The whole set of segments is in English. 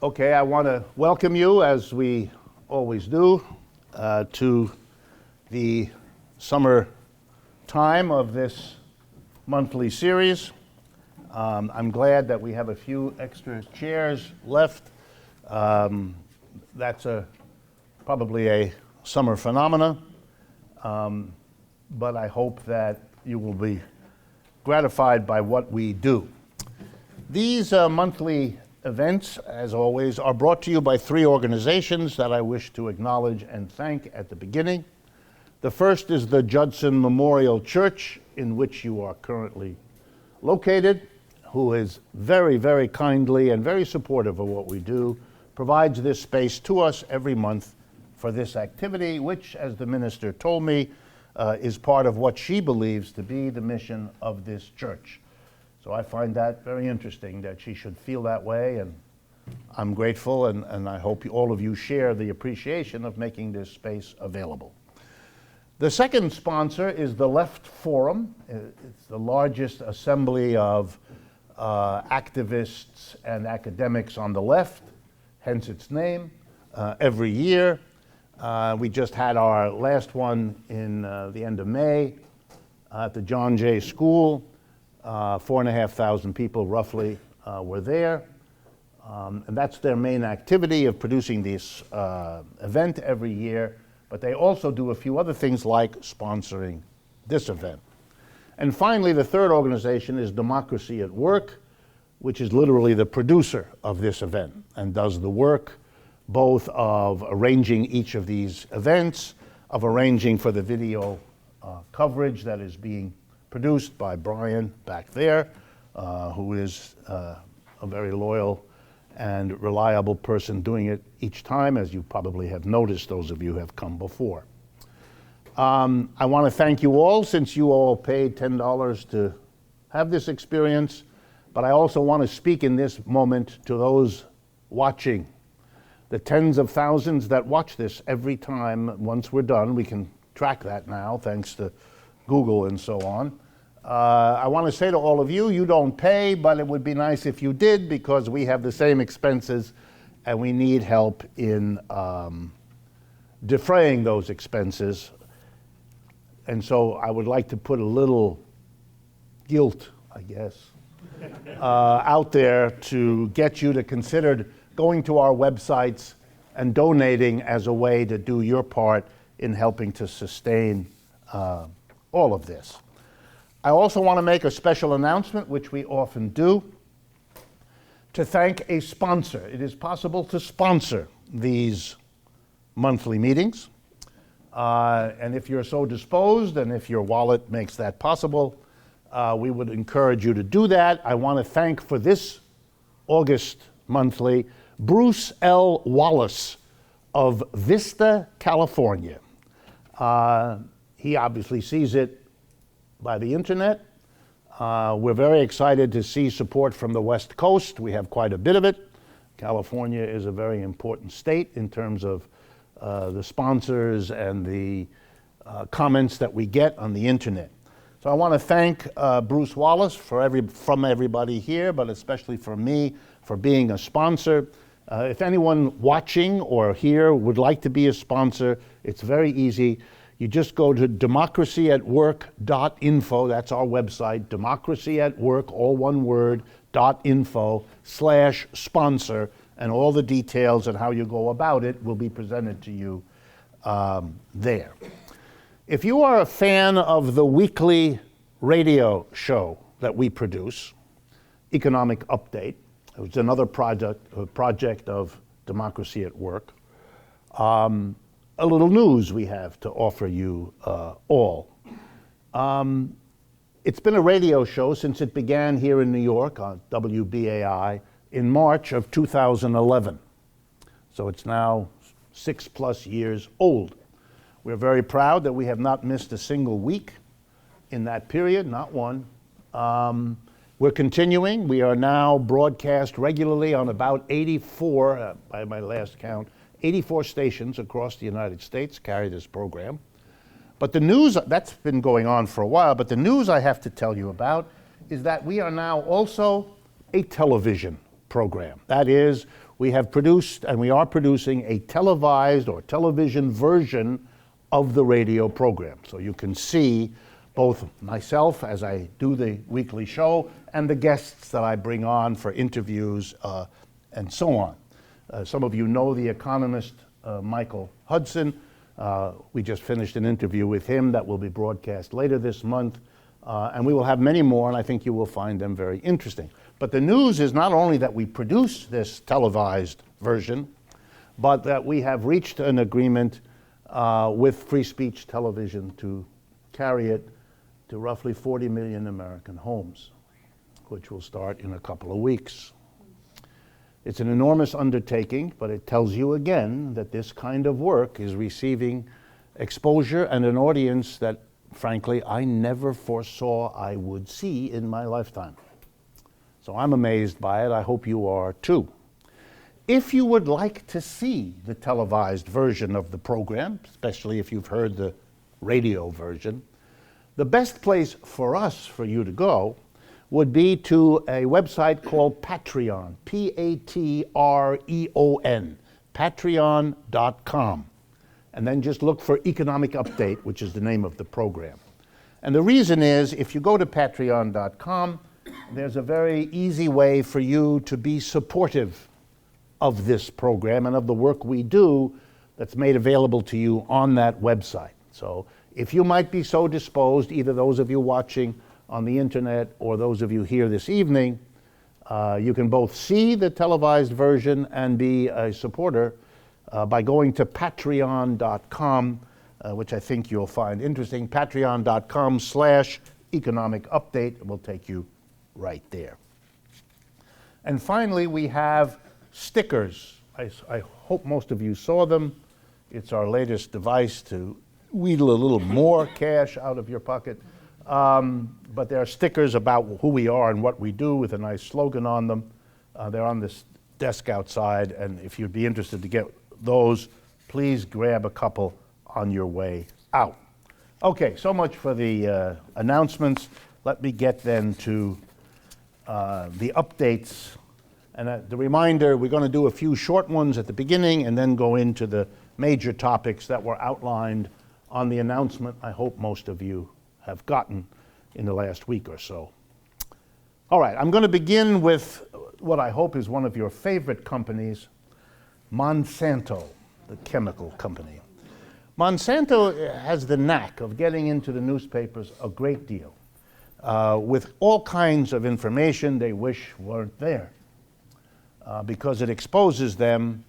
Okay, I want to welcome you, as we always do, to the summer time of this monthly series. I'm glad that we have a few extra chairs left. That's probably a summer phenomena, but I hope that you will be gratified by what we do. These monthly events, as always, are brought to you by three organizations that I wish to acknowledge and thank at the beginning. The first is the Judson Memorial Church, in which you are currently located, who is very, very kindly and very supportive of what we do, provides this space to us every month for this activity, which, as the minister told me, is part of what she believes to be the mission of this church. So I find that very interesting that she should feel that way, and I'm grateful, and I hope all of you share the appreciation of making this space available. The second sponsor is the Left Forum. It's the largest assembly of activists and academics on the left, hence its name, every year. We just had our last one in the end of May at the John Jay School. 4,500 people roughly were there. And that's their main activity of producing this event every year. But they also do a few other things like sponsoring this event. And finally, the third organization is Democracy at Work, which is literally the producer of this event and does the work both of arranging each of these events, of arranging for the video coverage that is being produced by Brian back there, who is a very loyal and reliable person doing it each time, as you probably have noticed, those of you who have come before. I want to thank you all, since you all paid $10 to have this experience, but I also want to speak in this moment to those watching, the tens of thousands that watch this every time. Once we're done, we can track that now, thanks to Google and so on. I want to say to all of you, you don't pay, but it would be nice if you did, because we have the same expenses and we need help in defraying those expenses. And so I would like to put a little guilt, I guess, out there to get you to consider going to our websites and donating as a way to do your part in helping to sustain all of this. I also want to make a special announcement, which we often do, to thank a sponsor. It is possible to sponsor these monthly meetings. And if you're so disposed, and if your wallet makes that possible, we would encourage you to do that. I want to thank for this August monthly, Bruce L. Wallace of Vista, California. He obviously sees it by the internet. We're very excited to see support from the West Coast. We have quite a bit of it. California is a very important state in terms of the sponsors and the comments that we get on the internet. So I want to thank Bruce Wallace from everybody here, but especially from me, for being a sponsor. If anyone watching or here would like to be a sponsor, it's very easy. You just go to democracyatwork.info, that's our website, democracyatwork, all one word, .info/sponsor, and all the details and how you go about it will be presented to you there. If you are a fan of the weekly radio show that we produce, Economic Update, it's another project of Democracy at Work, a little news we have to offer you all. It's been a radio show since it began here in New York on WBAI in March of 2011. So it's now 6+ years old. We're very proud that we have not missed a single week in that period, not one. We're continuing. We are now broadcast regularly on about 84, by my last count, 84 stations across the United States carry this program. But the news, that's been going on for a while, but the news I have to tell you about is that we are now also a television program. That is, we have produced and we are producing a televised or television version of the radio program. So you can see both myself as I do the weekly show and the guests that I bring on for interviews and so on. Some of you know the economist Michael Judson. We just finished an interview with him that will be broadcast later this month. And we will have many more, and I think you will find them very interesting. But the news is not only that we produce this televised version, but that we have reached an agreement with Free Speech Television to carry it to roughly 40 million American homes, which will start in a couple of weeks. It's an enormous undertaking, but it tells you again that this kind of work is receiving exposure and an audience that, frankly, I never foresaw I would see in my lifetime. So I'm amazed by it. I hope you are too. If you would like to see the televised version of the program, especially if you've heard the radio version, the best place for you to go, would be to a website called Patreon, Patreon, patreon.com. And then just look for Economic Update, which is the name of the program. And the reason is, if you go to patreon.com, there's a very easy way for you to be supportive of this program and of the work we do that's made available to you on that website. So if you might be so disposed, either those of you watching on the internet or those of you here this evening, you can both see the televised version and be a supporter by going to patreon.com, which I think you'll find interesting. Patreon.com/economic update will take you right there. And finally, we have stickers. I hope most of you saw them. It's our latest device to wheedle a little more cash out of your pocket. But there are stickers about who we are and what we do with a nice slogan on them. They're on this desk outside, and if you'd be interested to get those, please grab a couple on your way out. Okay, so much for the announcements. Let me get then to the updates. And the reminder, we're going to do a few short ones at the beginning and then go into the major topics that were outlined on the announcement I hope most of you have gotten in the last week or so. All right, I'm going to begin with what I hope is one of your favorite companies, Monsanto, the chemical company. Monsanto has the knack of getting into the newspapers a great deal with all kinds of information they wish weren't there because it exposes them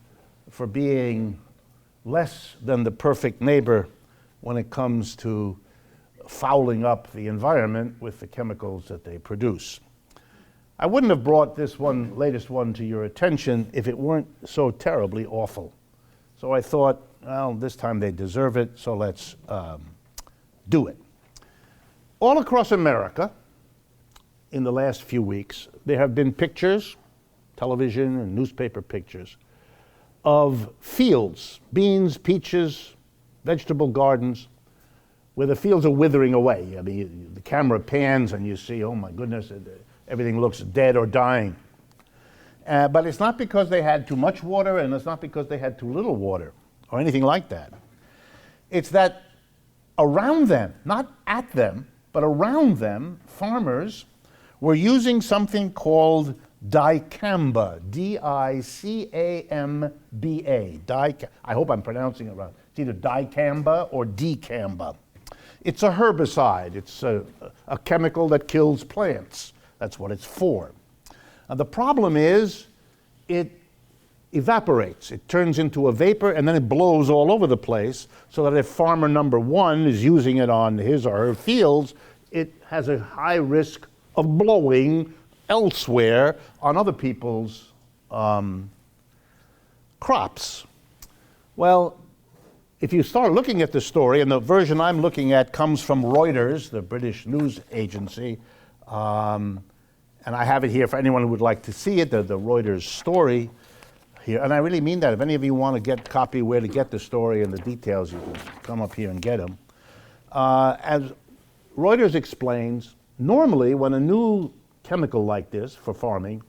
for being less than the perfect neighbor when it comes to fouling up the environment with the chemicals that they produce. I wouldn't have brought this latest one to your attention if it weren't so terribly awful. So I thought, well, this time they deserve it, so let's do it. All across America, in the last few weeks, there have been pictures, television and newspaper pictures, of fields, beans, peaches, vegetable gardens, where the fields are withering away. I mean, the camera pans and you see, oh my goodness, everything looks dead or dying. But it's not because they had too much water, and it's not because they had too little water or anything like that. It's that around them, not at them, but around them, farmers were using something called dicamba, D-I-C-A-M-B-A. I hope I'm pronouncing it right. It's either dicamba or dicamba. It's a herbicide. It's a chemical that kills plants. That's what it's for. The problem is it evaporates. It turns into a vapor, and then it blows all over the place, so that if farmer number one is using it on his or her fields, it has a high risk of blowing elsewhere on other people's crops. Well, if you start looking at the story, and the version I'm looking at comes from Reuters, the British news agency, and I have it here for anyone who would like to see it, the Reuters story here. And I really mean that. If any of you want to get a copy where to get the story and the details, you can come up here and get them. As Reuters explains, normally when a new chemical like this for farming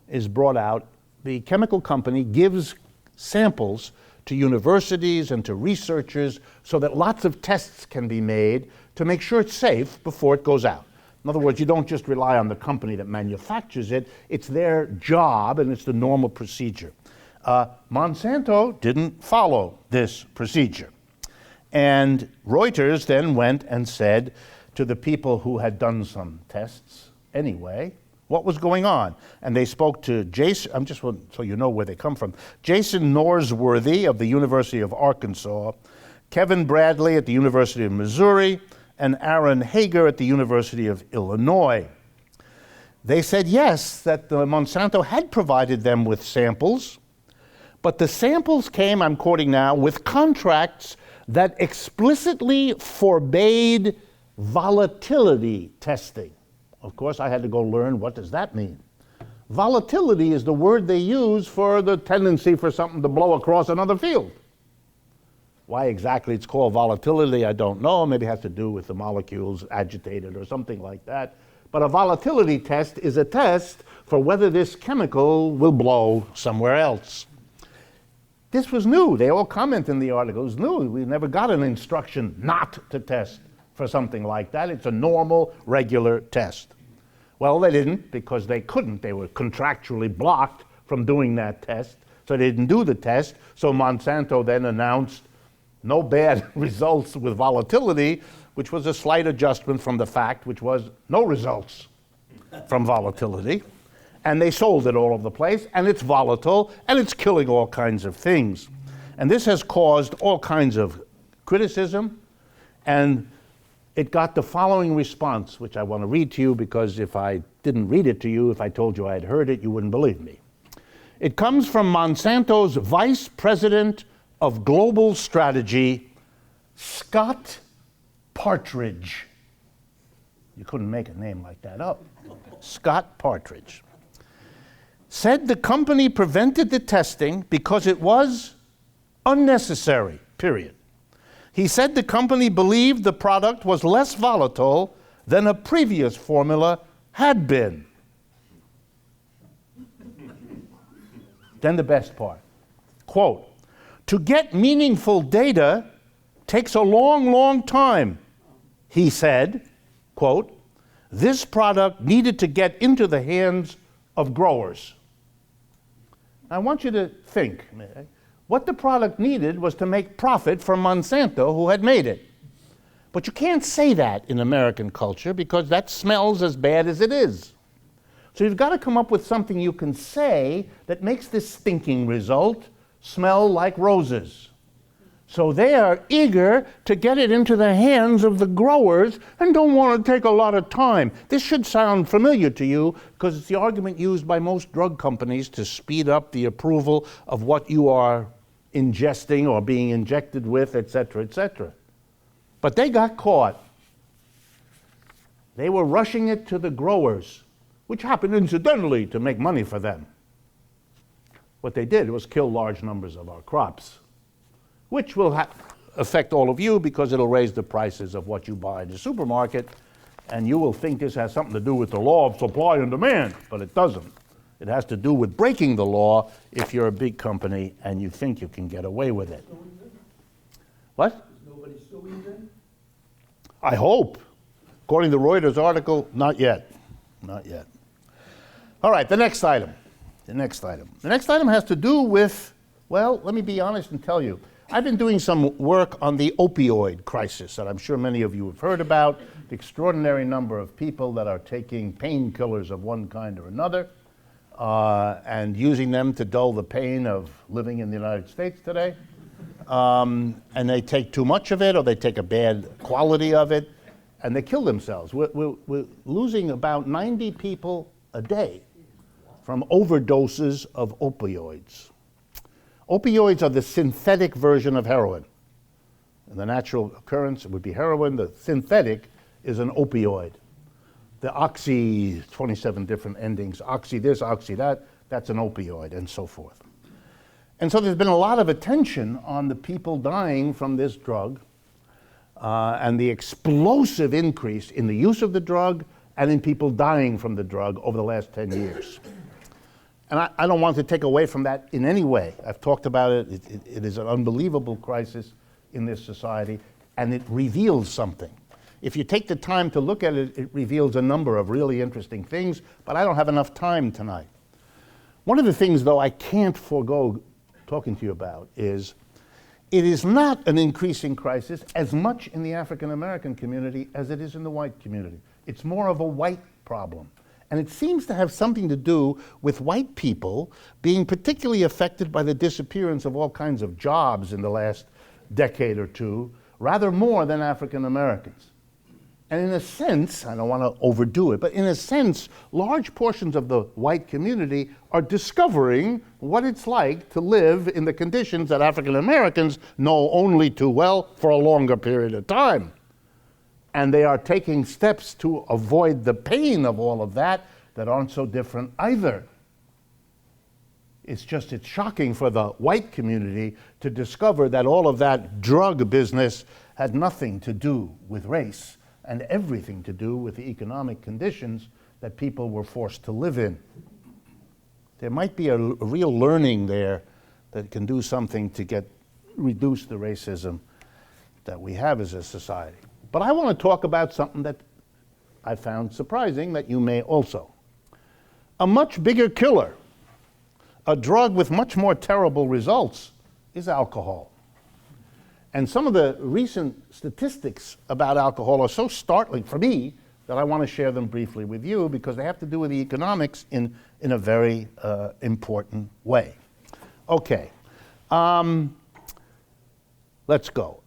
is brought out, the chemical company gives samples to universities and to researchers so that lots of tests can be made to make sure it's safe before it goes out. In other words, you don't just rely on the company that manufactures it. It's their job, and it's the normal procedure. Monsanto didn't follow this procedure. And Reuters then went and said to the people who had done some tests anyway, what was going on. And they spoke to Jason, so you know where they come from, Jason Norsworthy of the University of Arkansas, Kevin Bradley at the University of Missouri, and Aaron Hager at the University of Illinois. They said yes, that the Monsanto had provided them with samples, but the samples came, I'm quoting now, with contracts that explicitly forbade volatility testing. Of course, I had to go learn, what does that mean? Volatility is the word they use for the tendency for something to blow across another field. Why exactly it's called volatility, I don't know. Maybe it has to do with the molecules agitated or something like that. But a volatility test is a test for whether this chemical will blow somewhere else. This was new. They all comment in the article. It was new. We never got an instruction not to test for something like that. It's a normal, regular test. Well, they didn't, because they couldn't. They were contractually blocked from doing that test, so they didn't do the test. So Monsanto then announced no bad results with volatility, which was a slight adjustment from the fact, which was no results from volatility. And they sold it all over the place, and it's volatile, and it's killing all kinds of things. And this has caused all kinds of criticism, and it got the following response, which I want to read to you, because if I didn't read it to you, if I told you I had heard it, you wouldn't believe me. It comes from Monsanto's Vice President of Global Strategy, Scott Partridge. You couldn't make a name like that up. Scott Partridge said the company prevented the testing because it was unnecessary, period. He said the company believed the product was less volatile than a previous formula had been. Then the best part, quote, to get meaningful data takes a long, long time, he said, quote, this product needed to get into the hands of growers. I want you to think. What the product needed was to make profit for Monsanto, who had made it. But you can't say that in American culture because that smells as bad as it is. So you've got to come up with something you can say that makes this stinking result smell like roses. So they are eager to get it into the hands of the growers and don't want to take a lot of time. This should sound familiar to you because it's the argument used by most drug companies to speed up the approval of what you are ingesting or being injected with, et cetera, et cetera. But they got caught. They were rushing it to the growers, which happened incidentally to make money for them. What they did was kill large numbers of our crops, which will affect all of you because it'll raise the prices of what you buy in the supermarket, and you will think this has something to do with the law of supply and demand, but it doesn't. It has to do with breaking the law if you're a big company and you think you can get away with it. What? Is nobody suing them? I hope. According to the Reuters article, not yet. Not yet. All right, the next item. The next item has to do with, well, let me be honest and tell you. I've been doing some work on the opioid crisis that I'm sure many of you have heard about, the extraordinary number of people that are taking painkillers of one kind or another and using them to dull the pain of living in the United States today. And they take too much of it or they take a bad quality of it and they kill themselves. We're losing about 90 people a day from overdoses of opioids. Opioids are the synthetic version of heroin. And the natural occurrence would be heroin. The synthetic is an opioid. The oxy, 27 different endings, oxy this, oxy that, that's an opioid, and so forth. And so there's been a lot of attention on the people dying from this drug and the explosive increase in the use of the drug and in people dying from the drug over the last 10 years. And I don't want to take away from that in any way. I've talked about it. It is an unbelievable crisis in this society, and it reveals something. If you take the time to look at it, it reveals a number of really interesting things, but I don't have enough time tonight. One of the things, though, I can't forego talking to you about is it is not an increasing crisis as much in the African American community as it is in the white community. It's more of a white problem. And it seems to have something to do with white people being particularly affected by the disappearance of all kinds of jobs in the last decade or two, rather more than African Americans. And in a sense, I don't want to overdo it, but in a sense, large portions of the white community are discovering what it's like to live in the conditions that African Americans know only too well for a longer period of time. And they are taking steps to avoid the pain of all of that aren't so different either. It's shocking for the white community to discover that all of that drug business had nothing to do with race and everything to do with the economic conditions that people were forced to live in. There might be a real learning there that can do something to reduce the racism that we have as a society. But I want to talk about something that I found surprising that you may also. A much bigger killer, a drug with much more terrible results, is alcohol. And some of the recent statistics about alcohol are so startling for me that I want to share them briefly with you because they have to do with the economics in a very important way. Okay, let's go.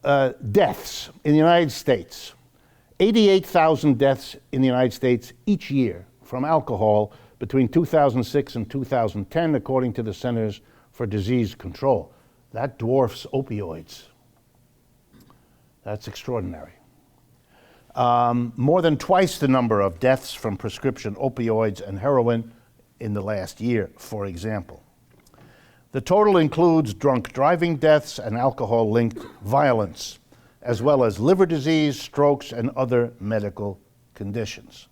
Deaths in the United States. 88,000 deaths in the United States each year from alcohol between 2006 and 2010, according to the Centers for Disease Control. That dwarfs opioids. That's extraordinary. More than twice the number of deaths from prescription opioids and heroin in the last year, for example. The total includes drunk driving deaths and alcohol-linked violence, as well as liver disease, strokes, and other medical conditions.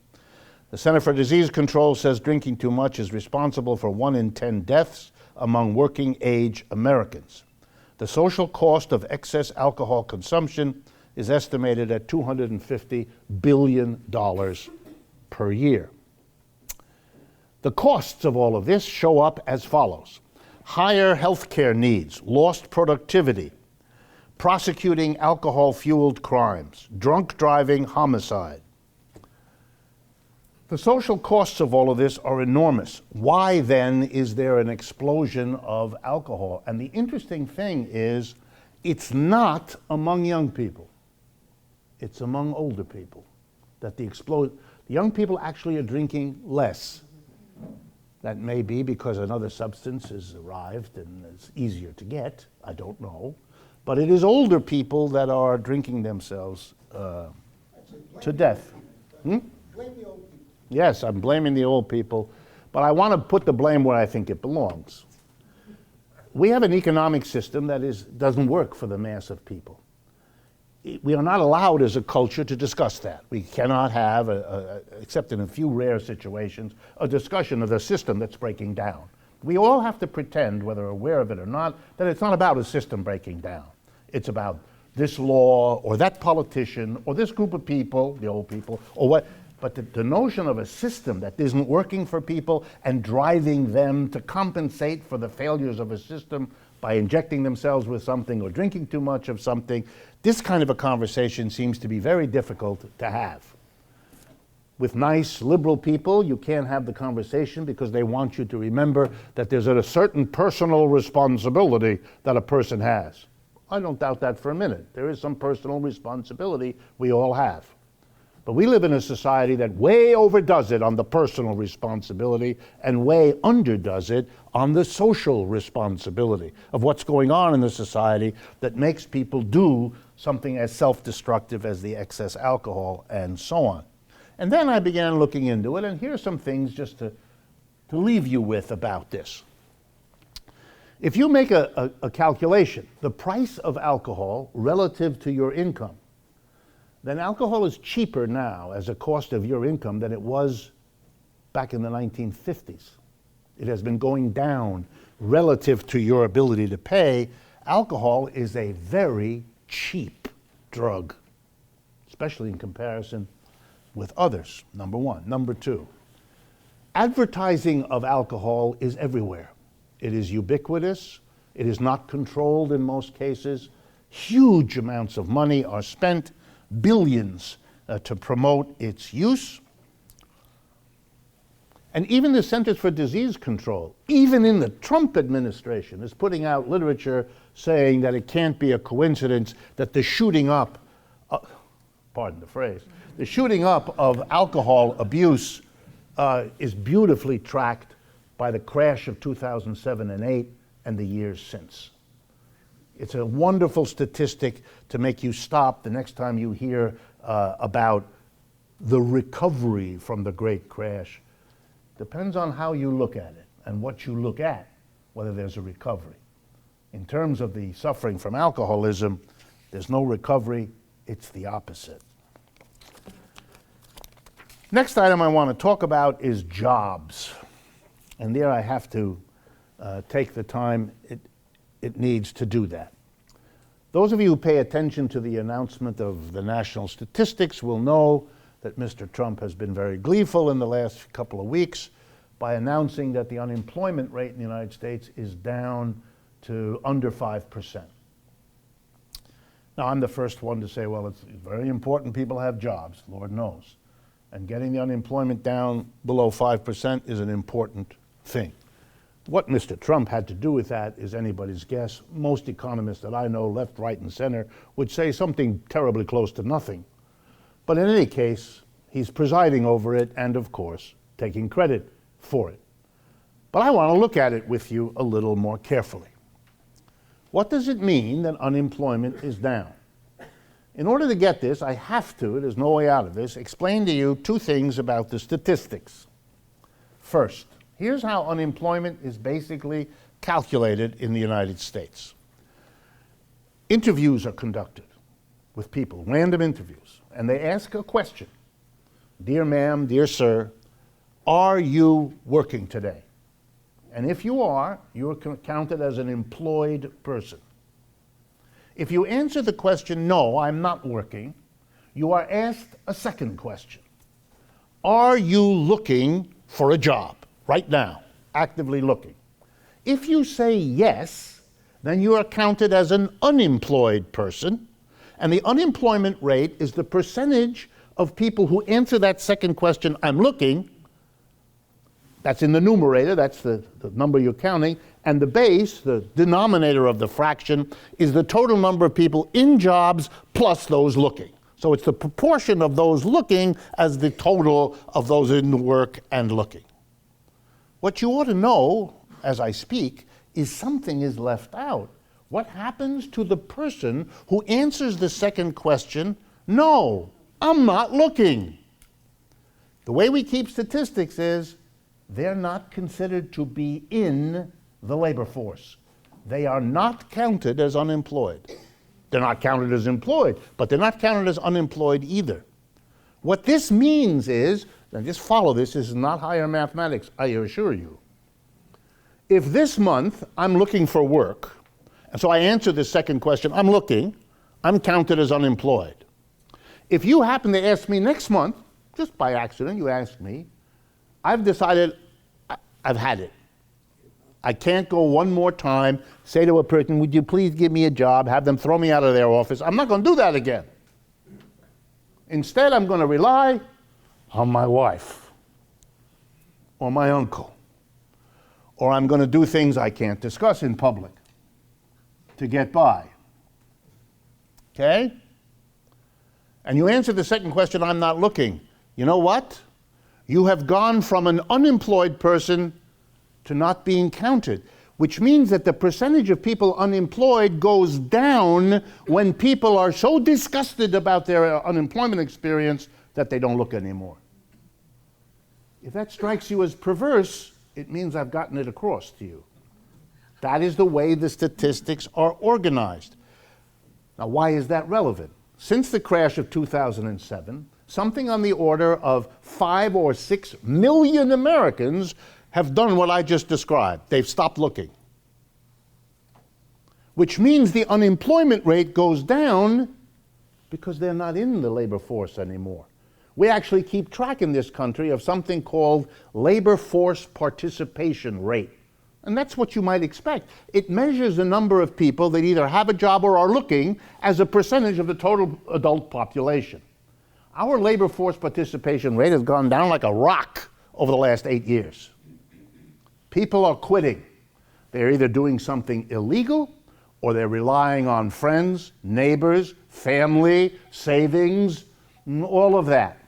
The Center for Disease Control says drinking too much is responsible for 1 in 10 deaths among working-age Americans. The social cost of excess alcohol consumption is estimated at $250 billion per year. The costs of all of this show up as follows: higher healthcare needs, lost productivity, prosecuting alcohol-fueled crimes, drunk driving, homicide. The social costs of all of this are enormous. Why then is there an explosion of alcohol? And the interesting thing is, it's not among young people. It's among older people that the young people actually are drinking less. That may be because another substance has arrived and it's easier to get. I don't know. But it is older people that are drinking themselves to death. Blame the old people. Yes, I'm blaming the old people, but I want to put the blame where I think it belongs. We have an economic system that doesn't work for the mass of people. We are not allowed as a culture to discuss that. We cannot have, except in a few rare situations, a discussion of the system that's breaking down. We all have to pretend, whether aware of it or not, that it's not about a system breaking down. It's about this law or that politician or this group of people, the old people, or what. But the notion of a system that isn't working for people and driving them to compensate for the failures of a system by injecting themselves with something or drinking too much of something, this kind of a conversation seems to be very difficult to have. With nice liberal people, you can't have the conversation because they want you to remember that there's a certain personal responsibility that a person has. I don't doubt that for a minute. There is some personal responsibility we all have. But we live in a society that way overdoes it on the personal responsibility and way underdoes it on the social responsibility of what's going on in the society that makes people do something as self-destructive as the excess alcohol and so on. And then I began looking into it, and here are some things just to leave you with about this. If you make a calculation, the price of alcohol relative to your income, then alcohol is cheaper now as a cost of your income than it was back in the 1950s. It has been going down relative to your ability to pay. Alcohol is a very cheap drug, especially in comparison with others, number one. Number two, advertising of alcohol is everywhere. It is ubiquitous. It is not controlled in most cases. Huge amounts of money are spent, billions, to promote its use. And even the Centers for Disease Control, even in the Trump administration, is putting out literature saying that it can't be a coincidence that the shooting up, pardon the phrase, the shooting up of alcohol abuse is beautifully tracked by the crash of 2007 and 8 and the years since. It's a wonderful statistic to make you stop the next time you hear about the recovery from the great crash. Depends on how you look at it and what you look at, whether there's a recovery. In terms of the suffering from alcoholism, there's no recovery, it's the opposite. Next item I want to talk about is jobs. And there I have to take the time it needs to do that. Those of you who pay attention to the announcement of the national statistics will know that Mr. Trump has been very gleeful in the last couple of weeks by announcing that the unemployment rate in the United States is down to under 5%. Now, I'm the first one to say, well, it's very important people have jobs, Lord knows. And getting the unemployment down below 5% is an important thing. What Mr. Trump had to do with that is anybody's guess. Most economists that I know, left, right, and center, would say something terribly close to nothing. But in any case, he's presiding over it and, of course, taking credit for it. But I want to look at it with you a little more carefully. What does it mean that unemployment is down? In order to get this, I have to, there's no way out of this, explain to you two things about the statistics. First, here's how unemployment is basically calculated in the United States. Interviews are conducted with people, random interviews, and they ask a question. Dear ma'am, dear sir, are you working today? And if you are, you're counted as an employed person. If you answer the question, no, I'm not working, you are asked a second question. Are you looking for a job right now, actively looking? If you say yes, then you are counted as an unemployed person, and the unemployment rate is the percentage of people who answer that second question, I'm looking. That's in the numerator, that's the number you're counting, and the base, the denominator of the fraction, is the total number of people in jobs plus those looking. So it's the proportion of those looking as the total of those in work and looking. What you ought to know, as I speak, is something is left out. What happens to the person who answers the second question, no, I'm not looking? The way we keep statistics is they're not considered to be in the labor force. They are not counted as unemployed. They're not counted as employed, but they're not counted as unemployed either. What this means is, and just follow this is not higher mathematics, I assure you. If this month I'm looking for work, and so I answer the second question, I'm looking, I'm counted as unemployed. If you happen to ask me next month, just by accident, you ask me, I've decided I've had it. I can't go one more time, say to a person, would you please give me a job, have them throw me out of their office. I'm not going to do that again. Instead, I'm going to rely on my wife or my uncle, or I'm going to do things I can't discuss in public to get by. Okay? And you answer the second question, I'm not looking. You know what? You have gone from an unemployed person to not being counted, which means that the percentage of people unemployed goes down when people are so disgusted about their unemployment experience that they don't look anymore. If that strikes you as perverse, it means I've gotten it across to you. That is the way the statistics are organized. Now, why is that relevant? Since the crash of 2007, something on the order of 5 or 6 million Americans have done what I just described. They've stopped looking. Which means the unemployment rate goes down because they're not in the labor force anymore. We actually keep track in this country of something called labor force participation rate. And that's what you might expect. It measures the number of people that either have a job or are looking as a percentage of the total adult population. Our labor force participation rate has gone down like a rock over the last 8 years. People are quitting. They're either doing something illegal or they're relying on friends, neighbors, family, savings, all of that.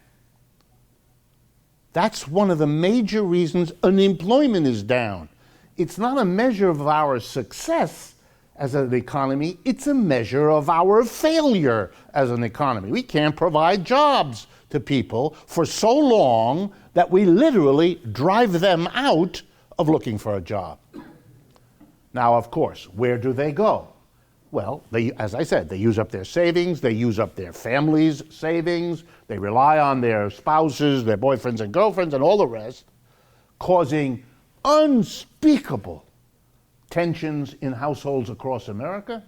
That's one of the major reasons unemployment is down. It's not a measure of our success as an economy, it's a measure of our failure as an economy. We can't provide jobs to people for so long that we literally drive them out of looking for a job. Now, of course, where do they go? Well, as I said, they use up their savings, they use up their families' savings, they rely on their spouses, their boyfriends and girlfriends, and all the rest, causing unspeakable tensions in households across America,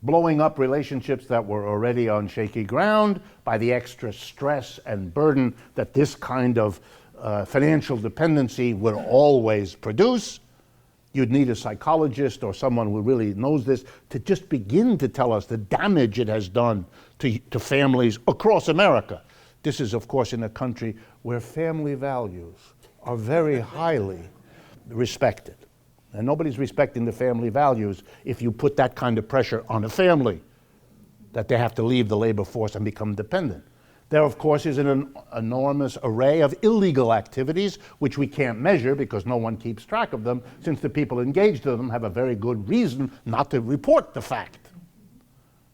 blowing up relationships that were already on shaky ground by the extra stress and burden that this kind of financial dependency would always produce. You'd need a psychologist or someone who really knows this to just begin to tell us the damage it has done to families across America. This is, of course, in a country where family values are very highly respected. And nobody's respecting the family values if you put that kind of pressure on a family that they have to leave the labor force and become dependent. There, of course, is an enormous array of illegal activities which we can't measure because no one keeps track of them, since the people engaged in them have a very good reason not to report the fact,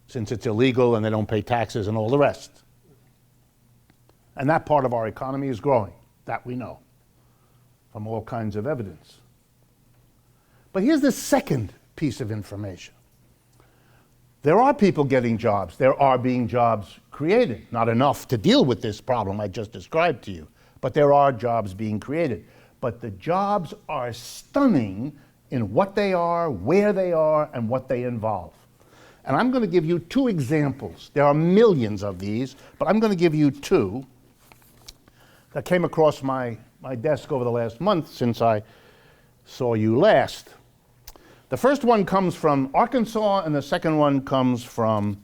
since it's illegal and they don't pay taxes and all the rest. And that part of our economy is growing, that we know, from all kinds of evidence. But here's the second piece of information. There are people getting jobs. There are being jobs created. Not enough to deal with this problem I just described to you, but there are jobs being created. But the jobs are stunning in what they are, where they are, and what they involve. And I'm going to give you two examples. There are millions of these, but I'm going to give you two that came across my desk over the last month since I saw you last. The first one comes from Arkansas, and the second one comes from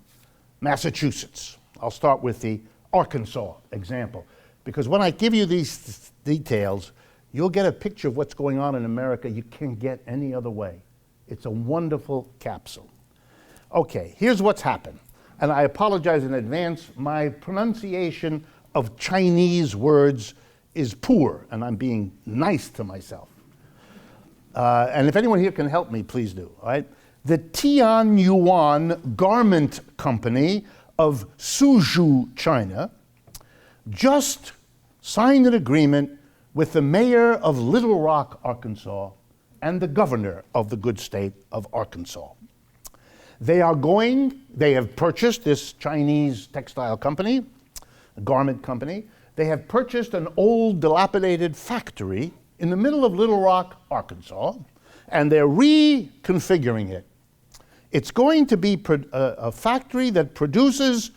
Massachusetts. I'll start with the Arkansas example, because when I give you these details, you'll get a picture of what's going on in America you can't get any other way. It's a wonderful capsule. Okay, here's what's happened. And I apologize in advance. My pronunciation of Chinese words is poor, and I'm being nice to myself. And if anyone here can help me, please do. All right? The Tianyuan Garment Company of Suzhou, China, just signed an agreement with the mayor of Little Rock, Arkansas, and the governor of the good state of Arkansas. They have purchased this Chinese textile company, a garment company. They have purchased an old, dilapidated factory in the middle of Little Rock, Arkansas, and they're reconfiguring it. It's going to be a factory that produces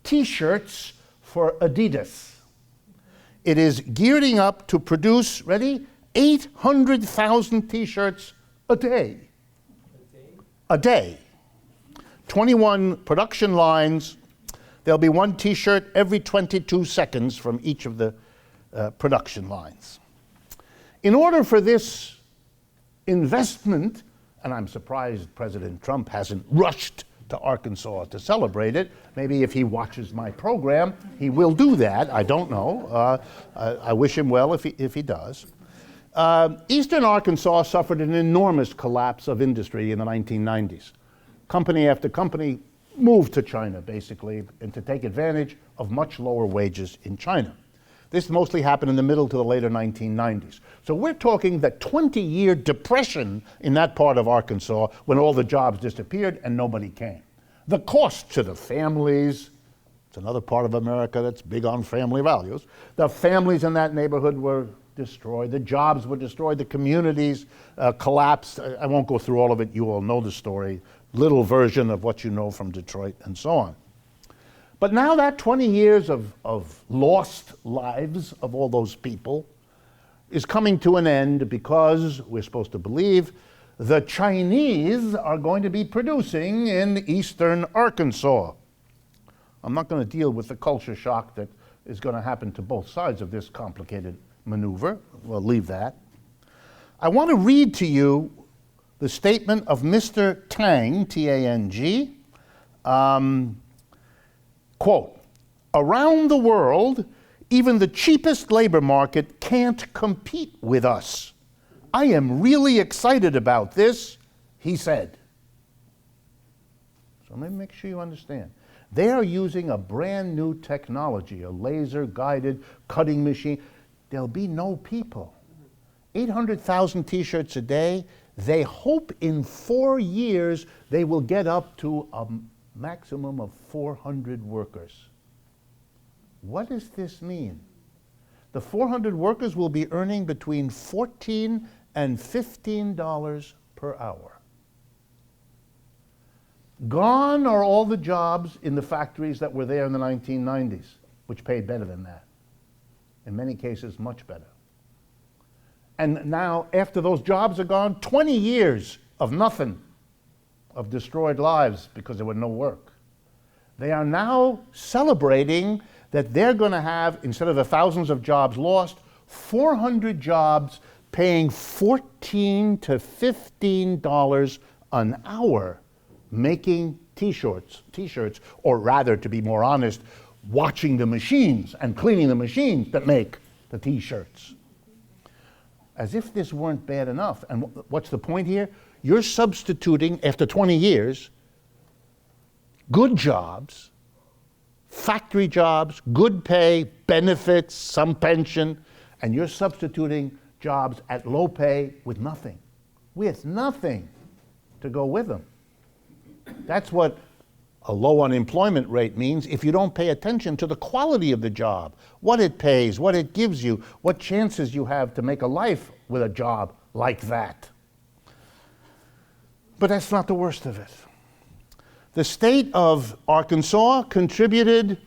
T-shirts for Adidas. It is gearing up to produce, ready, 800,000 T-shirts a day. A day. 21 production lines. There'll be one T-shirt every 22 seconds from each of the production lines. In order for this investment, and I'm surprised President Trump hasn't rushed to Arkansas to celebrate it. Maybe if he watches my program, he will do that. I don't know. I wish him well if he does. Eastern Arkansas suffered an enormous collapse of industry in the 1990s. Company after company moved to China, basically, and to take advantage of much lower wages in China. This mostly happened in the middle to the later 1990s. So we're talking the 20-year depression in that part of Arkansas when all the jobs disappeared and nobody came. The cost to the families, it's another part of America that's big on family values, the families in that neighborhood were destroyed. The jobs were destroyed. The communities collapsed. I won't go through all of it. You all know the story. Little version of what you know from Detroit and so on. But now that 20 years of lost lives of all those people is coming to an end because, we're supposed to believe, the Chinese are going to be producing in eastern Arkansas. I'm not going to deal with the culture shock that is going to happen to both sides of this complicated maneuver. We'll leave that. I want to read to you the statement of Mr. Tang, T-A-N-G. Quote, "Around the world, even the cheapest labor market can't compete with us. I am really excited about this," he said. So let me make sure you understand. They are using a brand new technology, a laser-guided cutting machine. There'll be no people. 800,000 t-shirts a day. They hope in 4 years they will get up to a maximum of 400 workers. What does this mean? The 400 workers will be earning between $14 and $15 per hour. Gone are all the jobs in the factories that were there in the 1990s, which paid better than that. In many cases, much better. And now, after those jobs are gone, 20 years of nothing, of destroyed lives because there were no work. They are now celebrating that they're going to have, instead of the thousands of jobs lost, 400 jobs paying $14 to $15 an hour making t-shirts, or rather, to be more honest, watching the machines and cleaning the machines that make the t-shirts. As if this weren't bad enough. And what's the point here? You're substituting, after 20 years, good jobs, factory jobs, good pay, benefits, some pension, and you're substituting jobs at low pay with nothing to go with them. That's what a low unemployment rate means if you don't pay attention to the quality of the job, what it pays, what it gives you, what chances you have to make a life with a job like that. But that's not the worst of it. The state of Arkansas contributed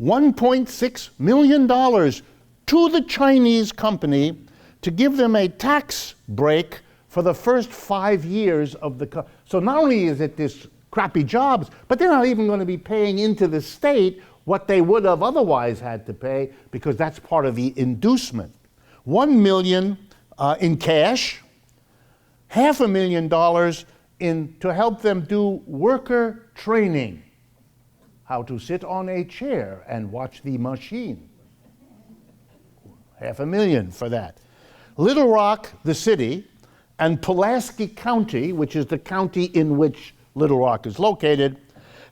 $1.6 million to the Chinese company to give them a tax break for the first 5 years of the... So not only is it this crappy jobs, but they're not even going to be paying into the state what they would have otherwise had to pay, because that's part of the inducement. $1 million in cash, $500,000 to help them do worker training, how to sit on a chair and watch the machine. $500,000 for that. Little Rock, the city, and Pulaski County, which is the county in which Little Rock is located,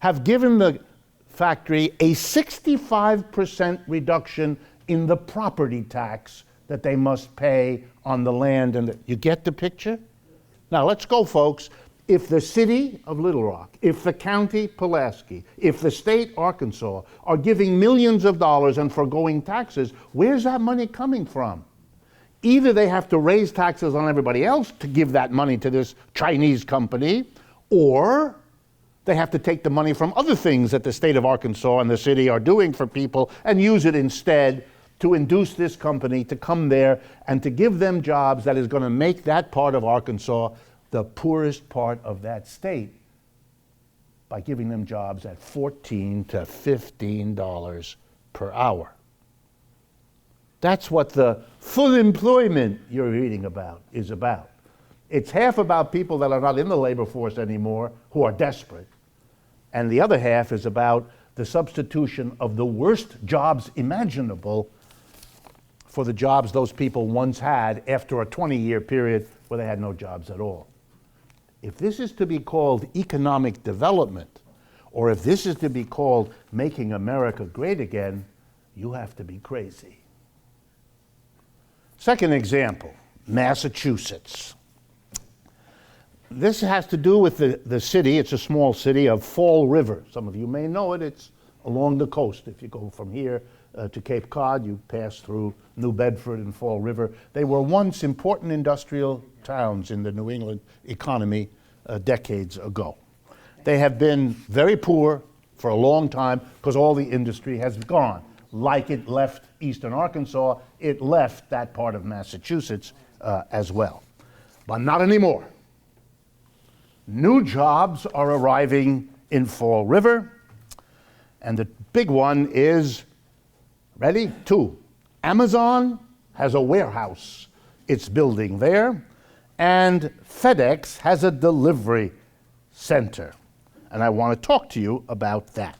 have given the factory a 65% reduction in the property tax that they must pay on the land. And you get the picture? Now let's go, folks. If the city of Little Rock, if the county Pulaski, if the state Arkansas are giving millions of dollars and foregoing taxes, where's that money coming from? Either they have to raise taxes on everybody else to give that money to this Chinese company, or they have to take the money from other things that the state of Arkansas and the city are doing for people and use it instead to induce this company to come there and to give them jobs that is going to make that part of Arkansas the poorest part of that state by giving them jobs at $14 to $15 per hour. That's what the full employment you're reading about is about. It's half about people that are not in the labor force anymore who are desperate, and the other half is about the substitution of the worst jobs imaginable for the jobs those people once had after a 20-year period where they had no jobs at all. If this is to be called economic development, or if this is to be called making America great again, you have to be crazy. Second example, Massachusetts. This has to do with the city, it's a small city, of Fall River. Some of you may know it, it's along the coast. If you go from here to Cape Cod, you pass through New Bedford and Fall River. They were once important industrial towns in the New England economy decades ago. They have been very poor for a long time because all the industry has gone. Like it left eastern Arkansas, it left that part of Massachusetts as well. But not anymore. New jobs are arriving in Fall River, and the big one is, ready? 2. Amazon has a warehouse it's building there, and FedEx has a delivery center. And I want to talk to you about that.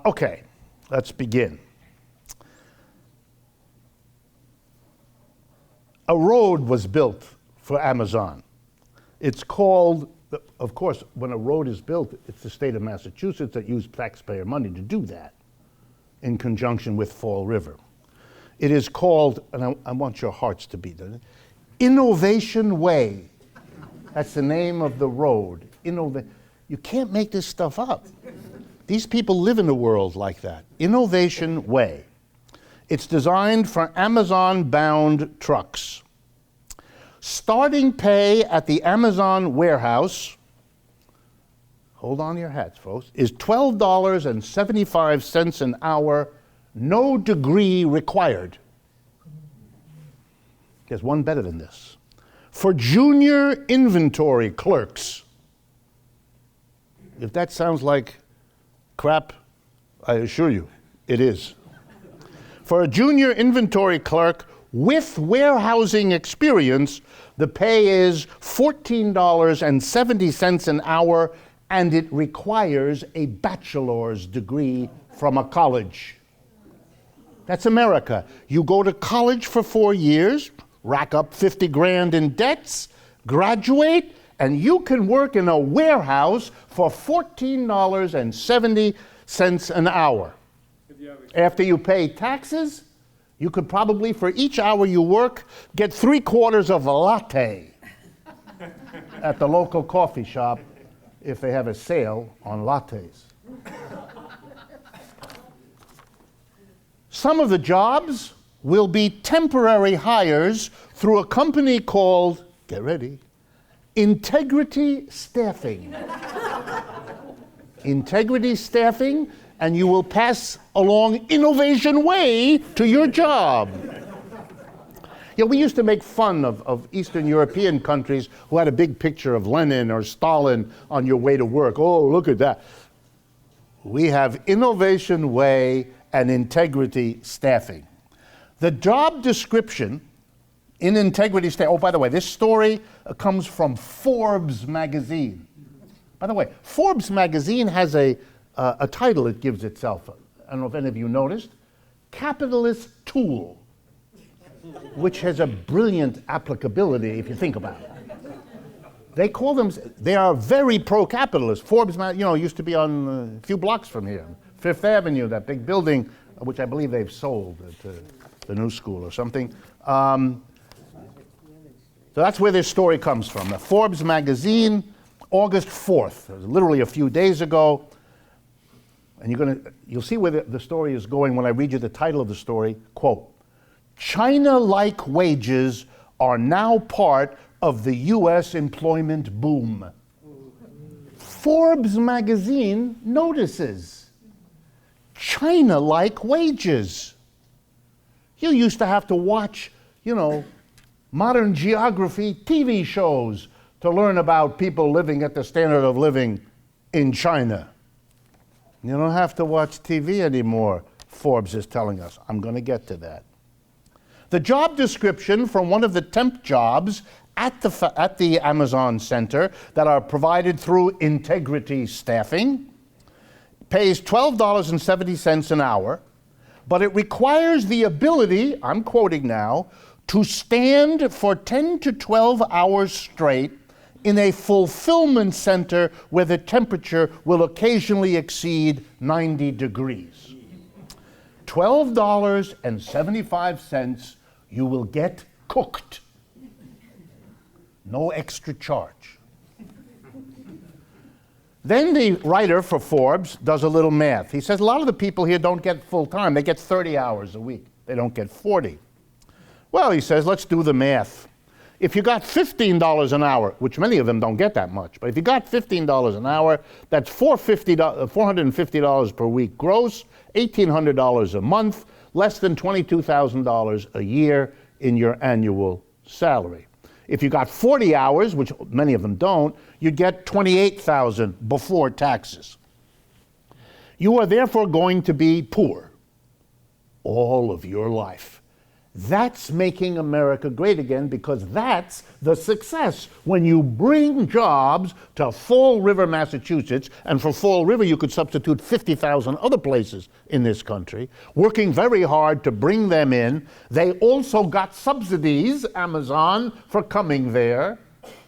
Okay, let's begin. A road was built for Amazon. It's called, of course, when a road is built, it's the state of Massachusetts that used taxpayer money to do that in conjunction with Fall River. It is called, and I want your hearts to beat it, Innovation Way. That's the name of the road. You can't make this stuff up. These people live in a world like that. Innovation Way. It's designed for Amazon-bound trucks. Starting pay at the Amazon warehouse, hold on to your hats, folks, is $12.75 an hour, no degree required. There's one better than this. For junior inventory clerks. If that sounds like crap, I assure you, it is. For a junior inventory clerk with warehousing experience, the pay is $14.70 an hour, and it requires a bachelor's degree from a college. That's America. You go to college for 4 years, rack up 50 grand in debts, graduate, and you can work in a warehouse for $14.70 an hour. After you pay taxes, you could probably, for each hour you work, get 3/4 of a latte at the local coffee shop if they have a sale on lattes. Some of the jobs will be temporary hires through a company called, get ready, Integrity Staffing. Integrity Staffing, and you will pass along Innovation Way to your job. Yeah, we used to make fun of Eastern European countries who had a big picture of Lenin or Stalin on your way to work. Oh, look at that. We have Innovation Way and Integrity Staffing. The job description in Integrity Staffing, oh, by the way, this story comes from Forbes magazine. By the way, Forbes magazine has a title it gives itself. I don't know if any of you noticed. Capitalist Tool, which has a brilliant applicability if you think about it. They are very pro-capitalist. Forbes, used to be on a few blocks from here. Fifth Avenue, that big building, which I believe they've sold to the New School or something. So that's where this story comes from. The Forbes magazine, August 4th, it was literally a few days ago. And you'll see where the story is going when I read you the title of the story. Quote, China-like wages are now part of the U.S. employment boom. Forbes magazine notices China-like wages. You used to have to watch, modern geography TV shows to learn about people living at the standard of living in China. You don't have to watch TV anymore, Forbes is telling us. I'm going to get to that. The job description from one of the temp jobs at the Amazon Center that are provided through Integrity Staffing pays $12.70 an hour, but it requires the ability, I'm quoting now, to stand for 10 to 12 hours straight in a fulfillment center where the temperature will occasionally exceed 90 degrees. $12.75, you will get cooked. No extra charge. Then the writer for Forbes does a little math. He says a lot of the people here don't get full time. They get 30 hours a week. They don't get 40. Well, he says, let's do the math. If you got $15 an hour, which many of them don't get that much, but if you got $15 an hour, that's $450 per week gross, $1,800 a month, less than $22,000 a year in your annual salary. If you got 40 hours, which many of them don't, you'd get $28,000 before taxes. You are therefore going to be poor all of your life. That's making America great again, because that's the success. When you bring jobs to Fall River, Massachusetts, and for Fall River you could substitute 50,000 other places in this country, working very hard to bring them in. They also got subsidies, Amazon, for coming there.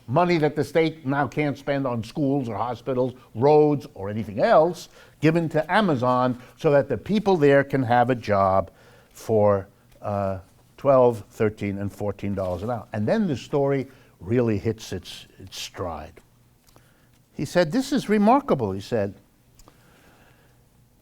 Money that the state now can't spend on schools or hospitals, roads, or anything else, given to Amazon so that the people there can have a job for $12, $13, and $14 an hour. And then the story really hits its stride. He said, this is remarkable, he said.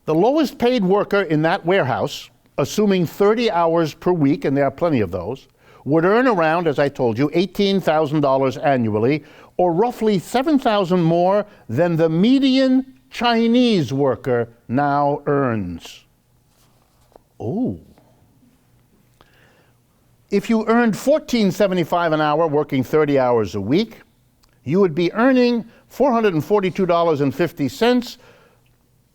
The lowest paid worker in that warehouse, assuming 30 hours per week, and there are plenty of those, would earn around, as I told you, $18,000 annually, or roughly $7,000 more than the median Chinese worker now earns. Oh. If you earned $14.75 an hour working 30 hours a week, you would be earning $442.50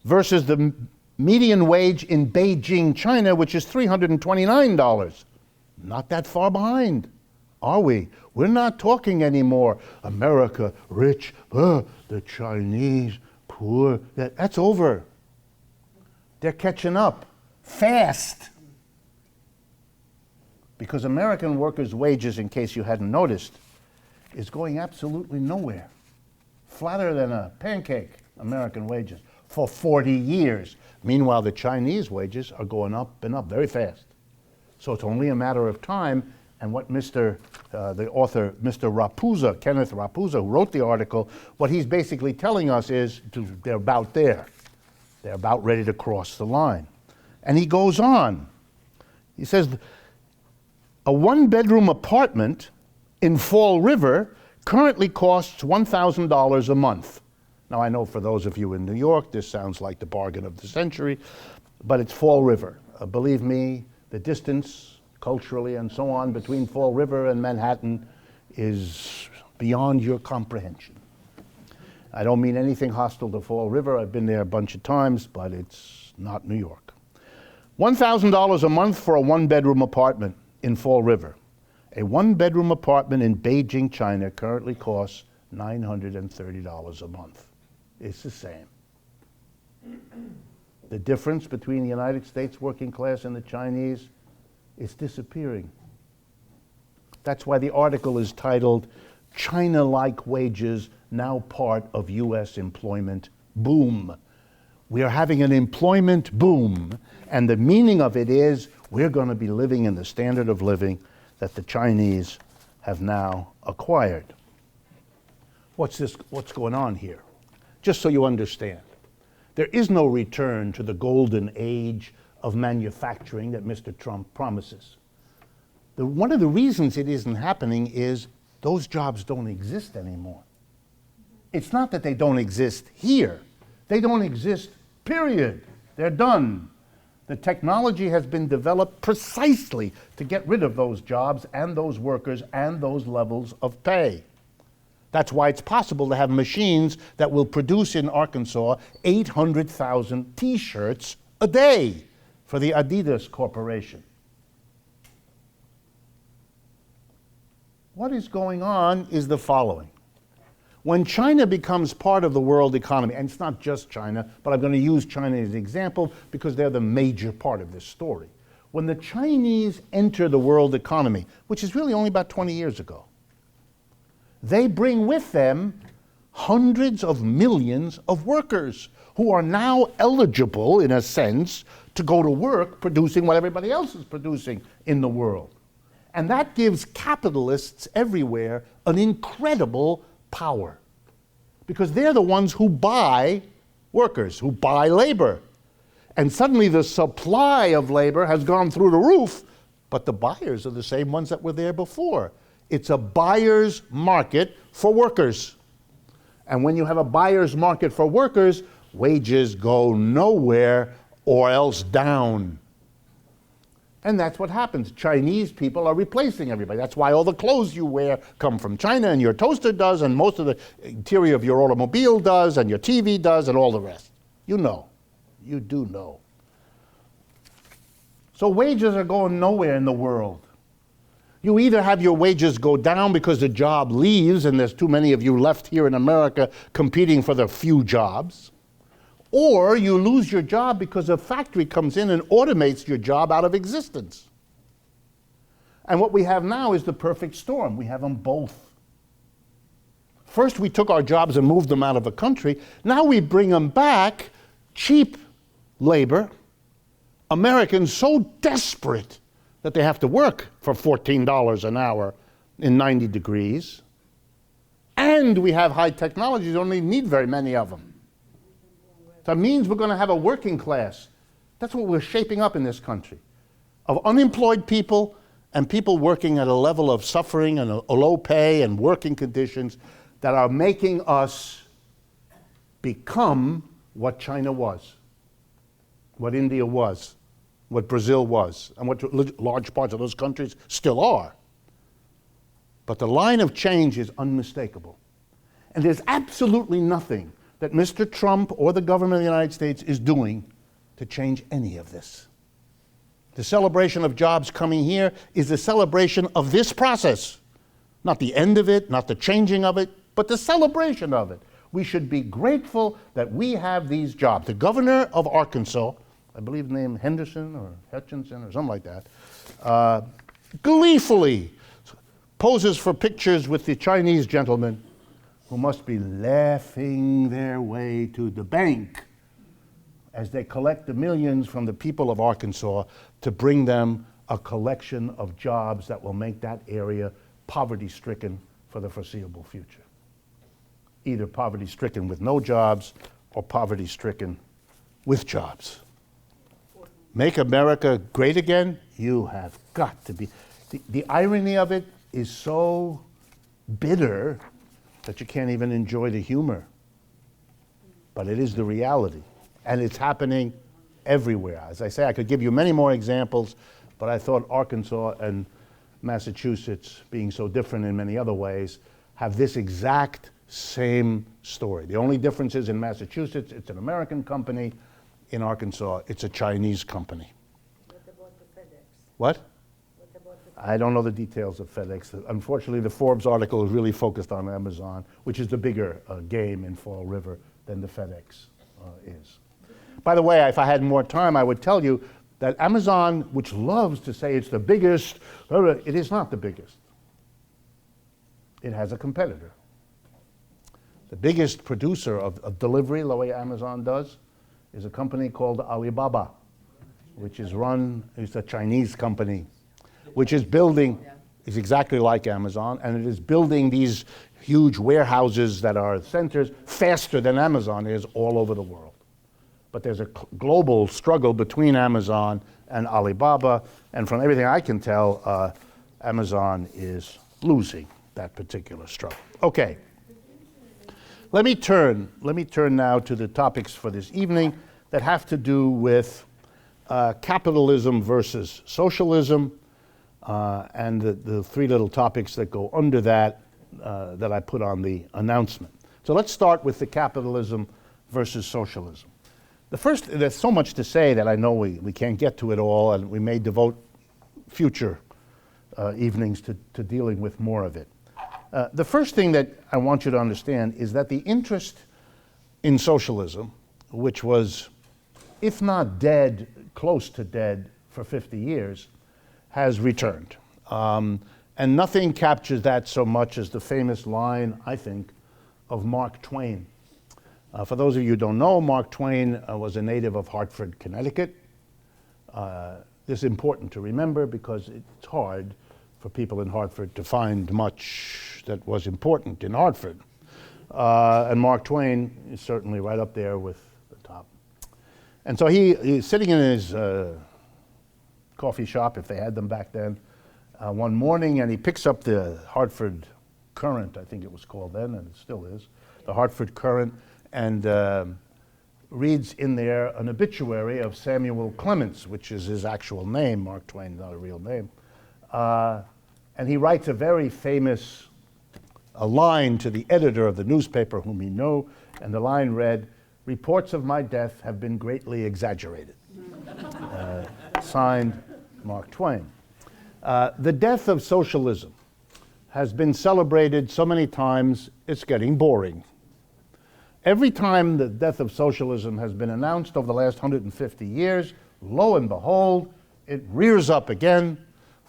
versus the median wage in Beijing, China, which is $329. Not that far behind, are we? We're not talking anymore, America, rich, the Chinese, poor. That's over. They're catching up fast. Because American workers' wages, in case you hadn't noticed, is going absolutely nowhere. Flatter than a pancake, American wages, for 40 years. Meanwhile, the Chinese wages are going up and up very fast. So it's only a matter of time, and what the author, Mr. Raposa, Kenneth Raposa, who wrote the article, what he's basically telling us is they're about there. They're about ready to cross the line. And he goes on. He says, a one-bedroom apartment in Fall River currently costs $1,000 a month. Now, I know for those of you in New York, this sounds like the bargain of the century, but it's Fall River. Believe me, the distance, culturally and so on, between Fall River and Manhattan is beyond your comprehension. I don't mean anything hostile to Fall River. I've been there a bunch of times, but it's not New York. $1,000 a month for a one-bedroom apartment in Fall River. A one-bedroom apartment in Beijing, China currently costs $930 a month. It's the same. The difference between the United States working class and the Chinese is disappearing. That's why the article is titled, China-like wages now part of U.S. employment boom. We are having an employment boom, and the meaning of it is we're going to be living in the standard of living that the Chinese have now acquired. What's going on here? Just so you understand. There is no return to the golden age of manufacturing that Mr. Trump promises. One of the reasons it isn't happening is those jobs don't exist anymore. It's not that they don't exist here. They don't exist, period. They're done. The technology has been developed precisely to get rid of those jobs and those workers and those levels of pay. That's why it's possible to have machines that will produce in Arkansas 800,000 T-shirts a day for the Adidas Corporation. What is going on is the following. When China becomes part of the world economy, and it's not just China, but I'm going to use China as an example because they're the major part of this story. When the Chinese enter the world economy, which is really only about 20 years ago, they bring with them hundreds of millions of workers who are now eligible, in a sense, to go to work producing what everybody else is producing in the world. And that gives capitalists everywhere an incredible power. because they're the ones who buy workers, who buy labor. And suddenly the supply of labor has gone through the roof, but the buyers are the same ones that were there before. It's a buyer's market for workers. And when you have a buyer's market for workers, wages go nowhere or else down. And that's what happens. Chinese people are replacing everybody. That's why all the clothes you wear come from China, and your toaster does, and most of the interior of your automobile does, and your TV does, and all the rest. You know. You do know. So wages are going nowhere in the world. You either have your wages go down because the job leaves, and there's too many of you left here in America competing for the few jobs, or you lose your job because a factory comes in and automates your job out of existence. And what we have now is the perfect storm. We have them both. First, we took our jobs and moved them out of the country. Now we bring them back, cheap labor, Americans so desperate that they have to work for $14 an hour in 90 degrees. And we have high technology, don't need very many of them. That means we're going to have a working class. That's what we're shaping up in this country, of unemployed people and people working at a level of suffering and a low pay and working conditions that are making us become what China was, what India was, what Brazil was, and what large parts of those countries still are. But the line of change is unmistakable. And there's absolutely nothing that Mr. Trump or the government of the United States is doing to change any of this. The celebration of jobs coming here is the celebration of this process. Not the end of it, not the changing of it, but the celebration of it. We should be grateful that we have these jobs. The governor of Arkansas, I believe named Henderson or Hutchinson or something like that, gleefully poses for pictures with the Chinese gentleman who must be laughing their way to the bank as they collect the millions from the people of Arkansas to bring them a collection of jobs that will make that area poverty-stricken for the foreseeable future. Either poverty-stricken with no jobs or poverty-stricken with jobs. Make America great again? You have got to be. The irony of it is so bitter that you can't even enjoy the humor. But it is the reality. And it's happening everywhere. As I say, I could give you many more examples, but I thought Arkansas and Massachusetts, being so different in many other ways, have this exact same story. The only difference is in Massachusetts, it's an American company. In Arkansas, it's a Chinese company. What about the FedEx? What? What about the I don't know the details of FedEx. Unfortunately, the Forbes article is really focused on Amazon, which is the bigger game in Fall River than the FedEx is. By the way, if I had more time, I would tell you that Amazon, which loves to say it's the biggest, it is not the biggest. It has a competitor. The biggest producer of delivery, the way Amazon does, is a company called Alibaba, which is it's a Chinese company, which is building, is exactly like Amazon, and it is building these huge warehouses that are centers faster than Amazon is all over the world. But there's a global struggle between Amazon and Alibaba, and from everything I can tell, Amazon is losing that particular struggle. Okay. Let me turn now to the topics for this evening that have to do with capitalism versus socialism, and the three little topics that go under that that I put on the announcement. So let's start with the capitalism versus socialism. The first, there's so much to say that I know we can't get to it all, and we may devote future evenings to dealing with more of it. The first thing that I want you to understand is that the interest in socialism, which was, if not dead, close to dead for 50 years, has returned. And nothing captures that so much as the famous line, I think, of Mark Twain. For those of you who don't know, Mark Twain was a native of Hartford, Connecticut. This is important to remember because it's hard for people in Hartford to find much that was important in Hartford. And Mark Twain is certainly right up there with the top. And so he's sitting in his coffee shop, if they had them back then, one morning, and he picks up the Hartford Courant, I think it was called then, and it still is, the Hartford Courant, and reads in there an obituary of Samuel Clemens, which is his actual name. Mark Twain, not a real name. And he writes a very famous line to the editor of the newspaper whom he knew, and the line read, "Reports of my death have been greatly exaggerated." Signed, Mark Twain. The death of socialism has been celebrated so many times, it's getting boring. Every time the death of socialism has been announced over the last 150 years, lo and behold, it rears up again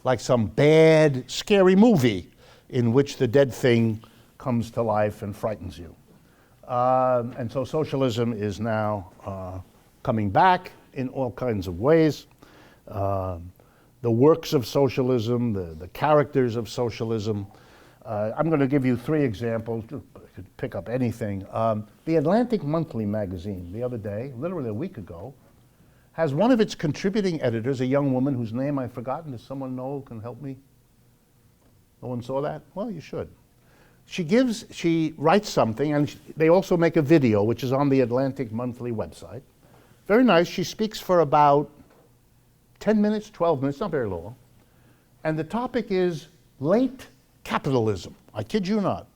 like some bad, scary movie in which the dead thing comes to life and frightens you. And so socialism is now coming back in all kinds of ways. The works of socialism, the characters of socialism. I'm going to give you 3 examples. I could pick up anything. The Atlantic Monthly magazine the other day, literally a week ago, has one of its contributing editors, a young woman whose name I've forgotten. Does someone know, can help me? No one saw that? Well, you should. She writes something, and they also make a video, which is on the Atlantic Monthly website. Very nice. She speaks for about 10 minutes, 12 minutes, not very long. And the topic is late capitalism. I kid you not.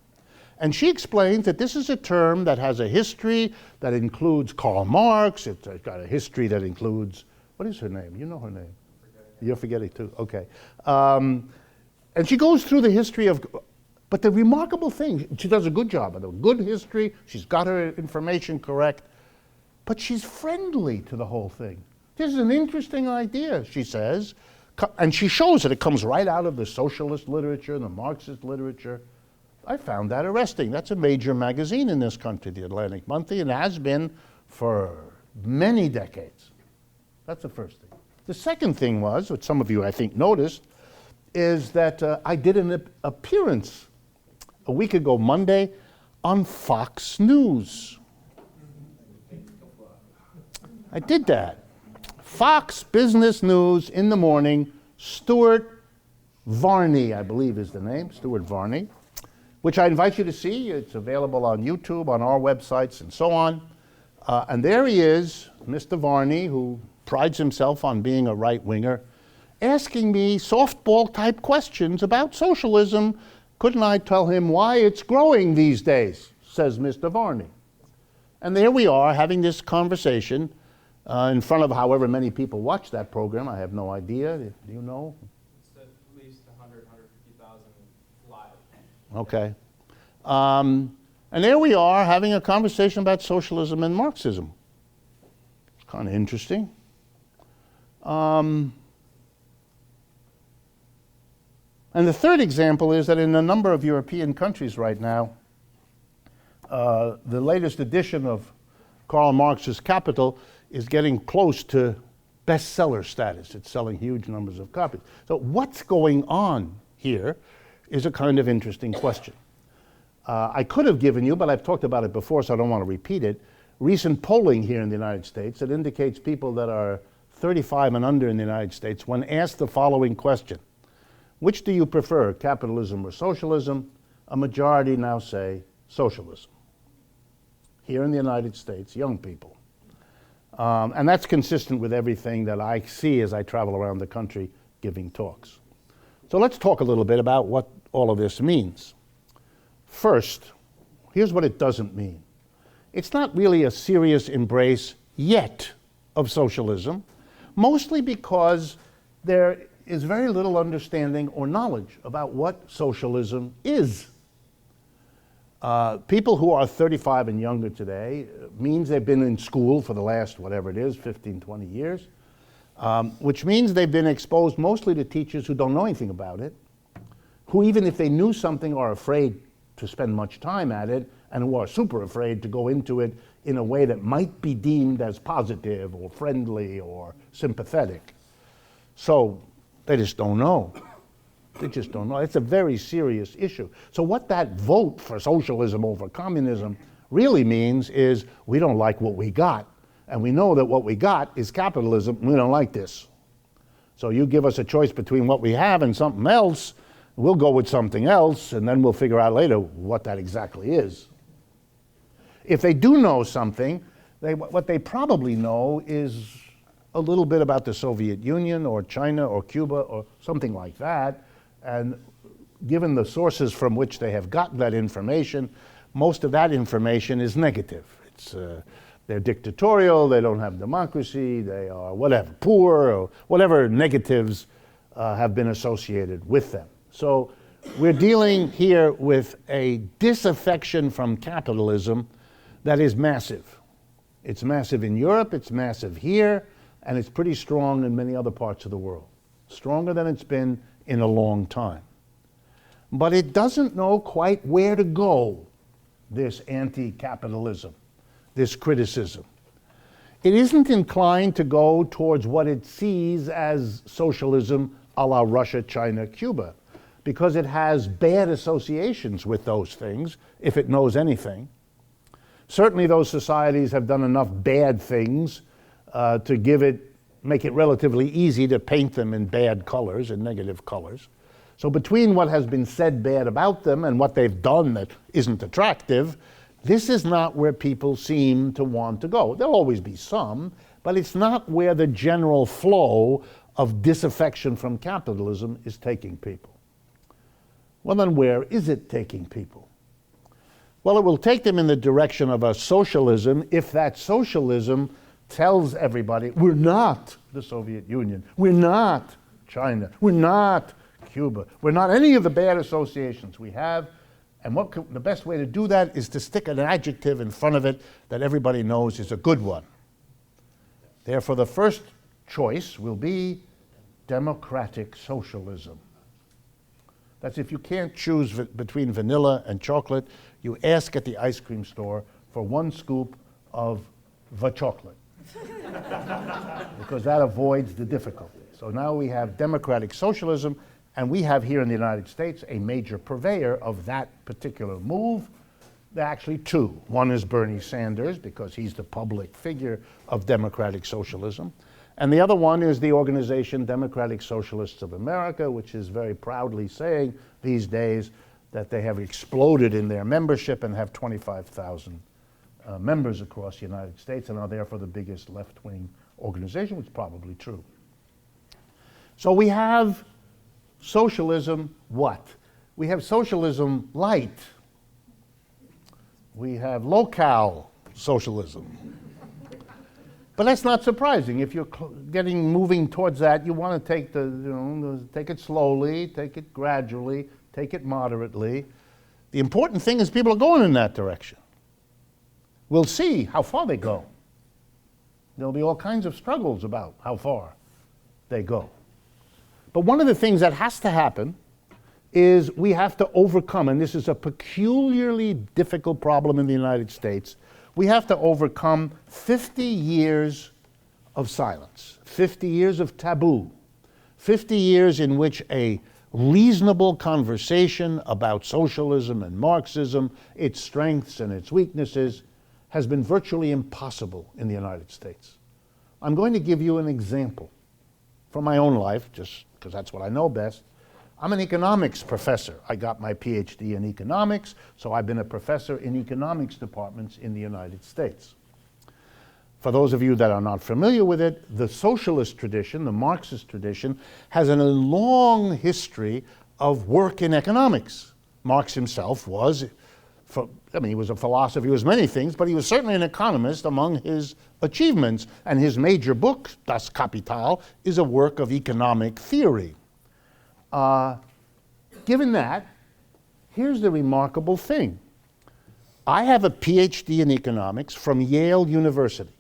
And she explains that this is a term that has a history that includes Karl Marx. It's got a history that includes, what is her name? You know her name. You're forgetting too, okay. And she goes through the history of, but the remarkable thing, she does a good job of it, good history, she's got her information correct, but she's friendly to the whole thing. This is an interesting idea, she says, and she shows it comes right out of the socialist literature, the Marxist literature. I found that arresting. That's a major magazine in this country, the Atlantic Monthly, and has been for many decades. That's the first thing. The second thing was, which some of you I think noticed, is that I did an appearance a week ago, Monday, on Fox News. I did that. Fox Business News in the morning, Stuart Varney, I believe is the name, Stuart Varney, which I invite you to see. It's available on YouTube, on our websites, and so on. And there he is, Mr. Varney, who prides himself on being a right-winger, asking me softball-type questions about socialism. Couldn't I tell him why it's growing these days, says Mr. Varney. And there we are, having this conversation in front of however many people watch that program. I have no idea. Do you know? It's at least 100, 150,000 live. Okay. And there we are having a conversation about socialism and Marxism. It's kind of interesting. And the third example is that in a number of European countries right now, the latest edition of Karl Marx's Capital is getting close to bestseller status. It's selling huge numbers of copies. So what's going on here is a kind of interesting question. I could have given you, but I've talked about it before, so I don't want to repeat it, recent polling here in the United States that indicates people that are 35 and under in the United States, when asked the following question: which do you prefer, capitalism or socialism? A majority now say socialism. Here in the United States, young people. And that's consistent with everything that I see as I travel around the country giving talks. So let's talk a little bit about what all of this means. First, here's what it doesn't mean. It's not really a serious embrace yet of socialism, mostly because there is very little understanding or knowledge about what socialism is. People who are 35 and younger today means they've been in school for the last, whatever it is, 15, 20 years, which means they've been exposed mostly to teachers who don't know anything about it, who even if they knew something are afraid to spend much time at it, and who are super afraid to go into it in a way that might be deemed as positive or friendly or sympathetic. So they just don't know. They just don't know. It's a very serious issue. So what that vote for socialism over communism really means is we don't like what we got. And we know that what we got is capitalism. We don't like this. So you give us a choice between what we have and something else, we'll go with something else, and then we'll figure out later what that exactly is. If they do know something, what they probably know is a little bit about the Soviet Union or China or Cuba or something like that. And given the sources from which they have gotten that information, most of that information is negative. They're dictatorial, they don't have democracy, they are whatever, poor, or whatever negatives have been associated with them. So we're dealing here with a disaffection from capitalism that is massive. It's massive in Europe, it's massive here, and it's pretty strong in many other parts of the world. Stronger than it's been in a long time. But it doesn't know quite where to go, this anti-capitalism, this criticism. It isn't inclined to go towards what it sees as socialism a la Russia, China, Cuba, because it has bad associations with those things, if it knows anything. Certainly those societies have done enough bad things to make it relatively easy to paint them in bad colors, in negative colors. So between what has been said bad about them and what they've done that isn't attractive, this is not where people seem to want to go. There'll always be some, but it's not where the general flow of disaffection from capitalism is taking people. Well, then where is it taking people? Well, it will take them in the direction of a socialism if that socialism tells everybody, we're not the Soviet Union, we're not China, we're not Cuba, we're not any of the bad associations we have. And the best way to do that is to stick an adjective in front of it that everybody knows is a good one. Therefore, the first choice will be democratic socialism. That's if you can't choose between vanilla and chocolate, you ask at the ice cream store for 1 scoop of the chocolate. Because that avoids the difficulty. So now we have democratic socialism, and we have here in the United States a major purveyor of that particular move. There are actually 2. One is Bernie Sanders, because he's the public figure of democratic socialism. And the other one is the organization Democratic Socialists of America, which is very proudly saying these days that they have exploded in their membership and have 25,000 members across the United States and are therefore the biggest left-wing organization, which is probably true. So we have socialism what? We have socialism light. We have low-cal socialism. But that's not surprising. If you're moving towards that, you want to take take it slowly, take it gradually, take it moderately. The important thing is people are going in that direction. We'll see how far they go. There'll be all kinds of struggles about how far they go. But one of the things that has to happen is we have to overcome, and this is a peculiarly difficult problem in the United States, we have to overcome 50 years of silence, 50 years of taboo, 50 years in which a reasonable conversation about socialism and Marxism, its strengths and its weaknesses, has been virtually impossible in the United States. I'm going to give you an example from my own life, just because that's what I know best. I'm an economics professor. I got my PhD in economics, so I've been a professor in economics departments in the United States. For those of you that are not familiar with it, the socialist tradition, the Marxist tradition, has a long history of work in economics. Marx himself was, he was a philosopher, he was many things, but he was certainly an economist among his achievements. And his major book, Das Kapital, is a work of economic theory. Given that, here's the remarkable thing. I have a PhD in economics from Yale University.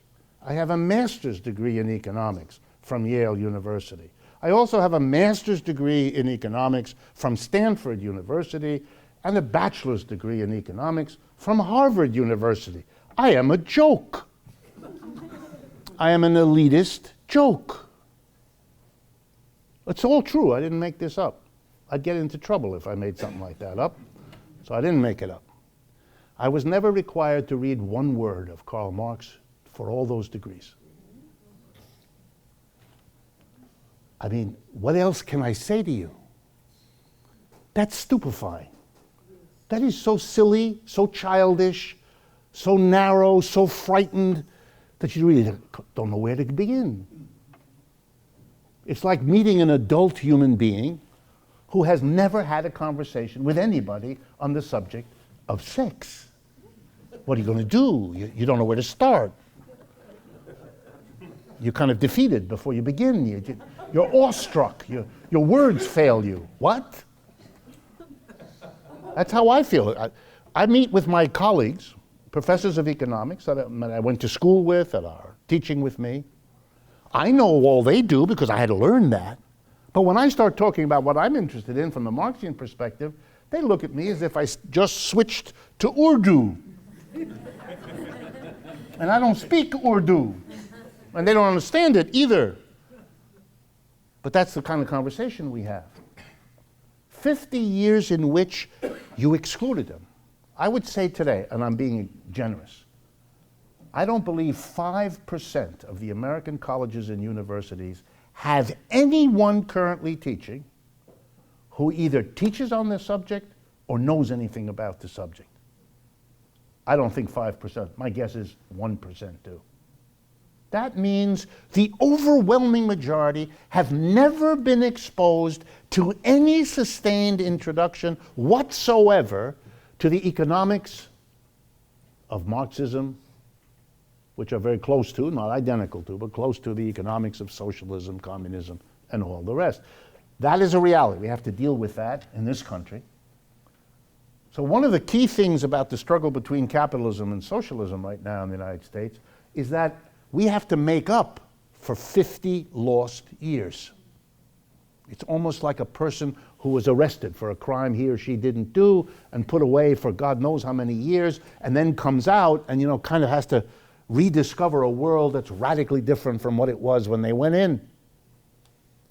I have a master's degree in economics from Yale University. I also have a master's degree in economics from Stanford University and a bachelor's degree in economics from Harvard University. I am a joke. I am an elitist joke. It's all true. I didn't make this up. I'd get into trouble if I made something like that up. So I didn't make it up. I was never required to read one word of Karl Marx for all those degrees. I mean, what else can I say to you? That's stupefying. That is so silly, so childish, so narrow, so frightened, that you really don't know where to begin. It's like meeting an adult human being who has never had a conversation with anybody on the subject of sex. What are you going to do? You don't know where to start. You're kind of defeated before you begin. You're awestruck. Your words fail you. What? That's how I feel. I meet with my colleagues, professors of economics that I went to school with, that are teaching with me. I know all they do because I had to learn that. But when I start talking about what I'm interested in from the Marxian perspective, they look at me as if I just switched to Urdu. And I don't speak Urdu. And they don't understand it either. But that's the kind of conversation we have. 50 years in which you excluded them. I would say today, and I'm being generous, I don't believe 5% of the American colleges and universities have anyone currently teaching who either teaches on this subject or knows anything about the subject. I don't think 5%. My guess is 1% do. That means the overwhelming majority have never been exposed to any sustained introduction whatsoever to the economics of Marxism, which are very close to, not identical to, but close to the economics of socialism, communism, and all the rest. That is a reality. We have to deal with that in this country. So one of the key things about the struggle between capitalism and socialism right now in the United States is that we have to make up for 50 lost years. It's almost like a person who was arrested for a crime he or she didn't do and put away for God knows how many years, and then comes out and, kind of has to rediscover a world that's radically different from what it was when they went in.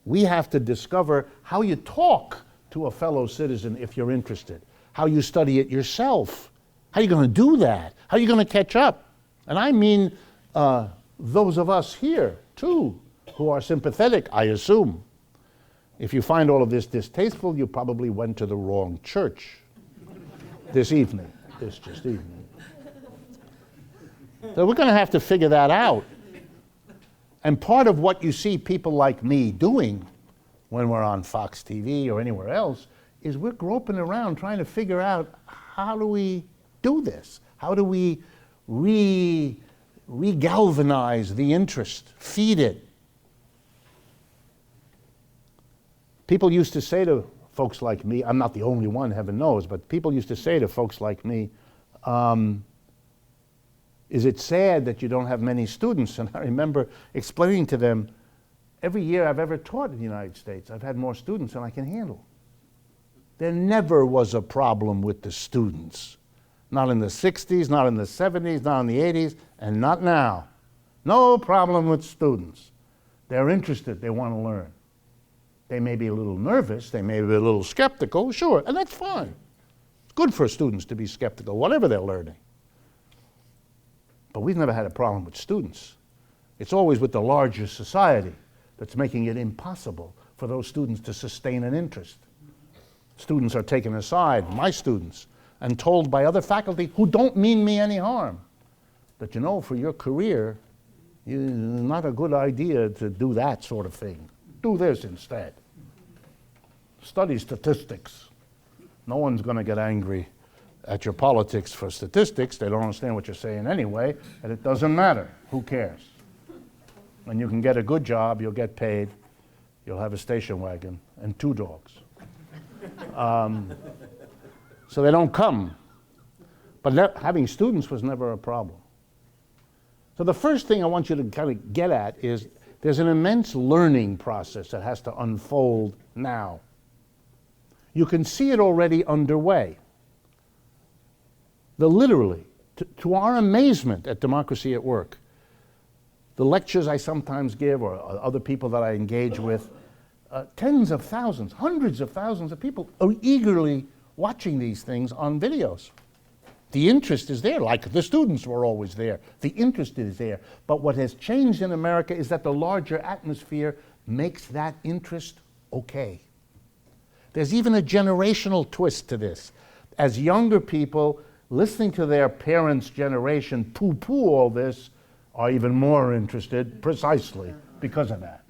We have to discover how you talk to a fellow citizen if you're interested, how you study it yourself. How are you going to do that? How are you going to catch up? And I mean those of us here, too, who are sympathetic, I assume. If you find all of this distasteful, you probably went to the wrong church this evening. So we're going to have to figure that out. And part of what you see people like me doing when we're on Fox TV or anywhere else is we're groping around trying to figure out, how do we do this? How do we regalvanize the interest, feed it? People used to say to folks like me, I'm not the only one, heaven knows, but people used to say to folks like me, is it sad that you don't have many students? And I remember explaining to them, every year I've ever taught in the United States, I've had more students than I can handle. There never was a problem with the students. Not in the 60s, not in the 70s, not in the 80s, and not now. No problem with students. They're interested, they want to learn. They may be a little nervous, they may be a little skeptical, sure, and that's fine. It's good for students to be skeptical, whatever they're learning. But we've never had a problem with students. It's always with the larger society that's making it impossible for those students to sustain an interest. Students are taken aside, my students, and told by other faculty who don't mean me any harm that, for your career, it's not a good idea to do that sort of thing. Do this instead. Study statistics. No one's going to get angry at your politics for statistics. They don't understand what you're saying anyway, and it doesn't matter. Who cares? When you can get a good job, you'll get paid, you'll have a station wagon, and 2 dogs. So they don't come. But having students was never a problem. So the first thing I want you to kind of get at is there's an immense learning process that has to unfold now. You can see it already underway. Literally, to our amazement at Democracy at Work, the lectures I sometimes give or other people that I engage with, tens of thousands, hundreds of thousands of people are eagerly watching these things on videos. The interest is there, like the students were always there. The interest is there. But what has changed in America is that the larger atmosphere makes that interest okay. There's even a generational twist to this. As younger people, listening to their parents' generation poo-poo all this, are even more interested precisely because of that.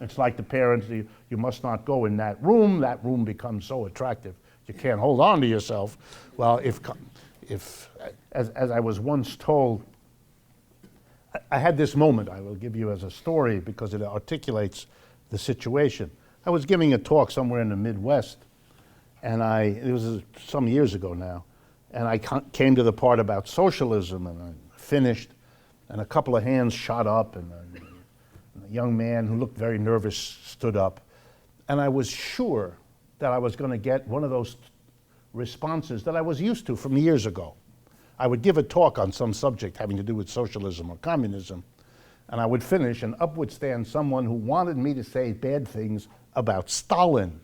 It's like the parents, you must not go in that room becomes so attractive. You can't hold on to yourself. Well, as I was once told, I had this moment I will give you as a story because it articulates the situation. I was giving a talk somewhere in the Midwest, and it was some years ago now, and I came to the part about socialism, and I finished, and a couple of hands shot up, and a young man who looked very nervous stood up, and I was sure that I was going to get one of those responses that I was used to from years ago. I would give a talk on some subject having to do with socialism or communism, and I would finish, and up would stand someone who wanted me to say bad things about Stalin.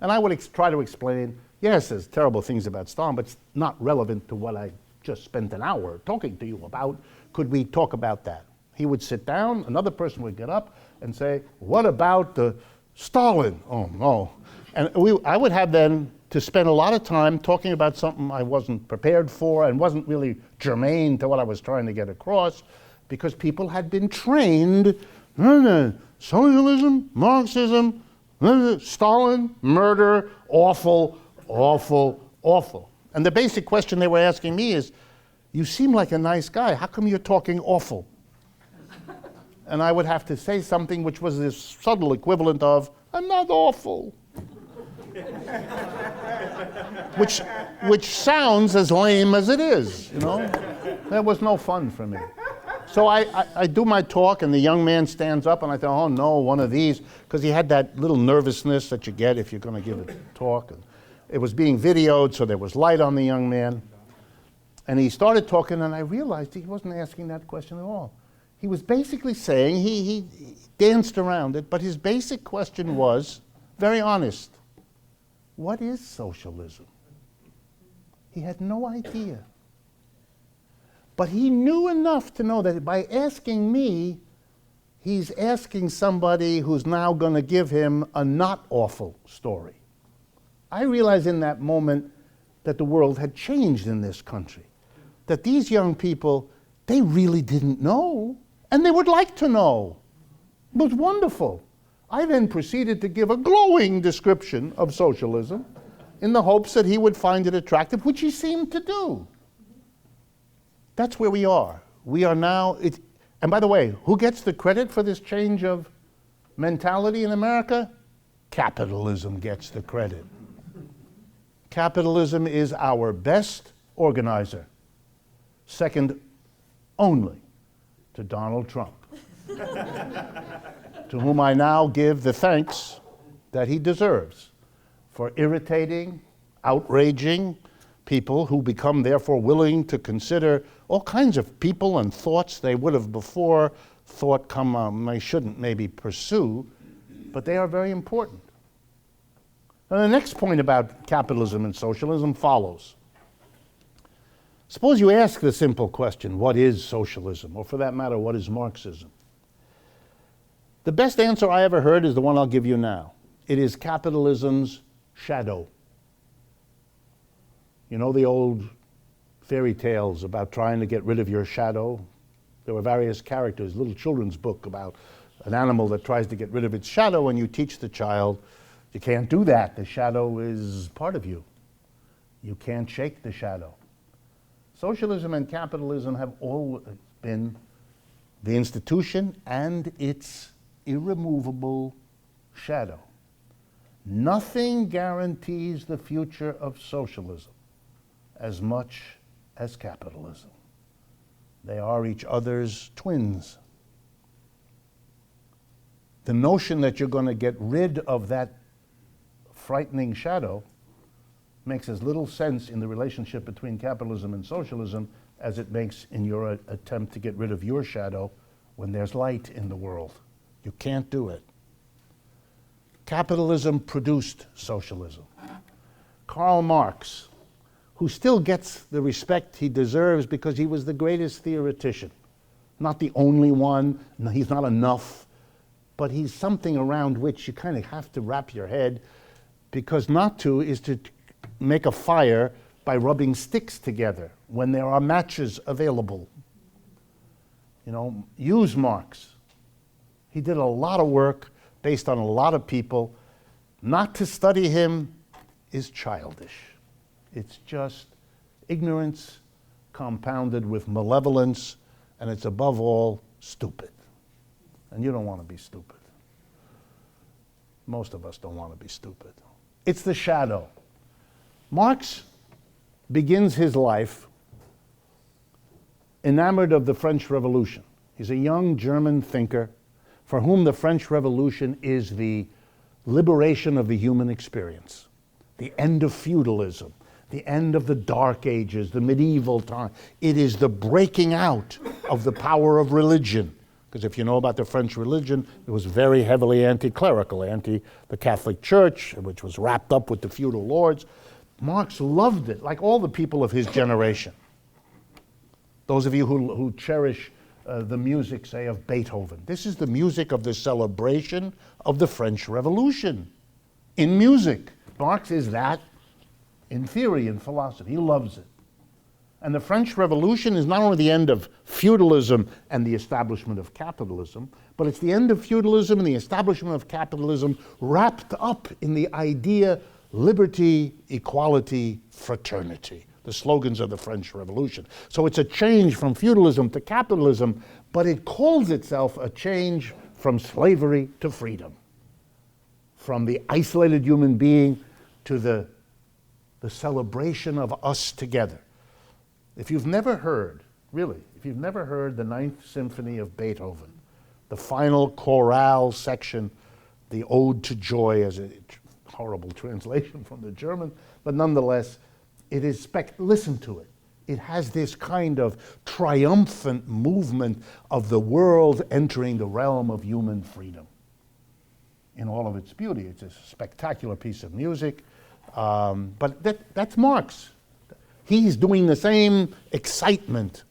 And I would try to explain, yes, there's terrible things about Stalin, but it's not relevant to what I just spent an hour talking to you about. Could we talk about that? He would sit down, another person would get up and say, what about the Stalin? Oh, no. And I would have then to spend a lot of time talking about something I wasn't prepared for and wasn't really germane to what I was trying to get across, because people had been trained, socialism, Marxism, Stalin, murder, awful, awful, awful. And the basic question they were asking me is, you seem like a nice guy, how come you're talking awful? And I would have to say something which was this subtle equivalent of, I'm not awful. which sounds as lame as it is, you know? That was no fun for me. So I do my talk, and the young man stands up, and I thought, oh no, one of these, because he had that little nervousness that you get if you're going to give a talk. And it was being videoed, so there was light on the young man. And he started talking, and I realized he wasn't asking that question at all. He was basically saying, he danced around it, but his basic question was, very honest, what is socialism? He had no idea. But he knew enough to know that by asking me, he's asking somebody who's now going to give him a not awful story. I realized in that moment that the world had changed in this country, that these young people, they really didn't know, and they would like to know. It was wonderful. I then proceeded to give a glowing description of socialism in the hopes that he would find it attractive, which he seemed to do. That's where we are. We are now, and by the way, who gets the credit for this change of mentality in America? Capitalism gets the credit. Capitalism is our best organizer, second only to Donald Trump, to whom I now give the thanks that he deserves for irritating, outraging people who become therefore willing to consider all kinds of people and thoughts they would have before thought they shouldn't maybe pursue, but they are very important. Now, the next point about capitalism and socialism follows. Suppose you ask the simple question, what is socialism? Or for that matter, what is Marxism? The best answer I ever heard is the one I'll give you now. It is capitalism's shadow. You know the old fairy tales about trying to get rid of your shadow? There were various characters, little children's book about an animal that tries to get rid of its shadow, and you teach the child, you can't do that. The shadow is part of you. You can't shake the shadow. Socialism and capitalism have always been the institution and its irremovable shadow. Nothing guarantees the future of socialism as much as capitalism. They are each other's twins. The notion that you're going to get rid of that frightening shadow makes as little sense in the relationship between capitalism and socialism as it makes in your attempt to get rid of your shadow when there's light in the world. You can't do it. Capitalism produced socialism. Karl Marx, who still gets the respect he deserves because he was the greatest theoretician. Not the only one, no, he's not enough, but he's something around which you kind of have to wrap your head, because not to is to make a fire by rubbing sticks together when there are matches available. You know, use Marx. He did a lot of work based on a lot of people. Not to study him is childish. It's just ignorance compounded with malevolence, and it's above all stupid. And you don't want to be stupid. Most of us don't want to be stupid. It's the shadow. Marx begins his life enamored of the French Revolution. He's a young German thinker for whom the French Revolution is the liberation of the human experience, the end of feudalism, the end of the Dark Ages, the medieval time. It is the breaking out of the power of religion. Because if you know about the French religion, it was very heavily anti-clerical, anti the Catholic Church, which was wrapped up with the feudal lords. Marx loved it, like all the people of his generation. Those of you who cherish the music, say, of Beethoven. This is the music of the celebration of the French Revolution. In music, Marx is that in theory and philosophy. He loves it. And the French Revolution is not only the end of feudalism and the establishment of capitalism, but it's the end of feudalism and the establishment of capitalism wrapped up in the idea liberty, equality, fraternity, the slogans of the French Revolution. So it's a change from feudalism to capitalism, but it calls itself a change from slavery to freedom, from the isolated human being to the celebration of us together. If you've never heard, really, if you've never heard the Ninth Symphony of Beethoven, the final chorale section, the Ode to Joy, as a horrible translation from the German, but nonetheless, it is listen to it. It has this kind of triumphant movement of the world entering the realm of human freedom in all of its beauty. It's a spectacular piece of music, but that's Marx. He's doing the same excitement.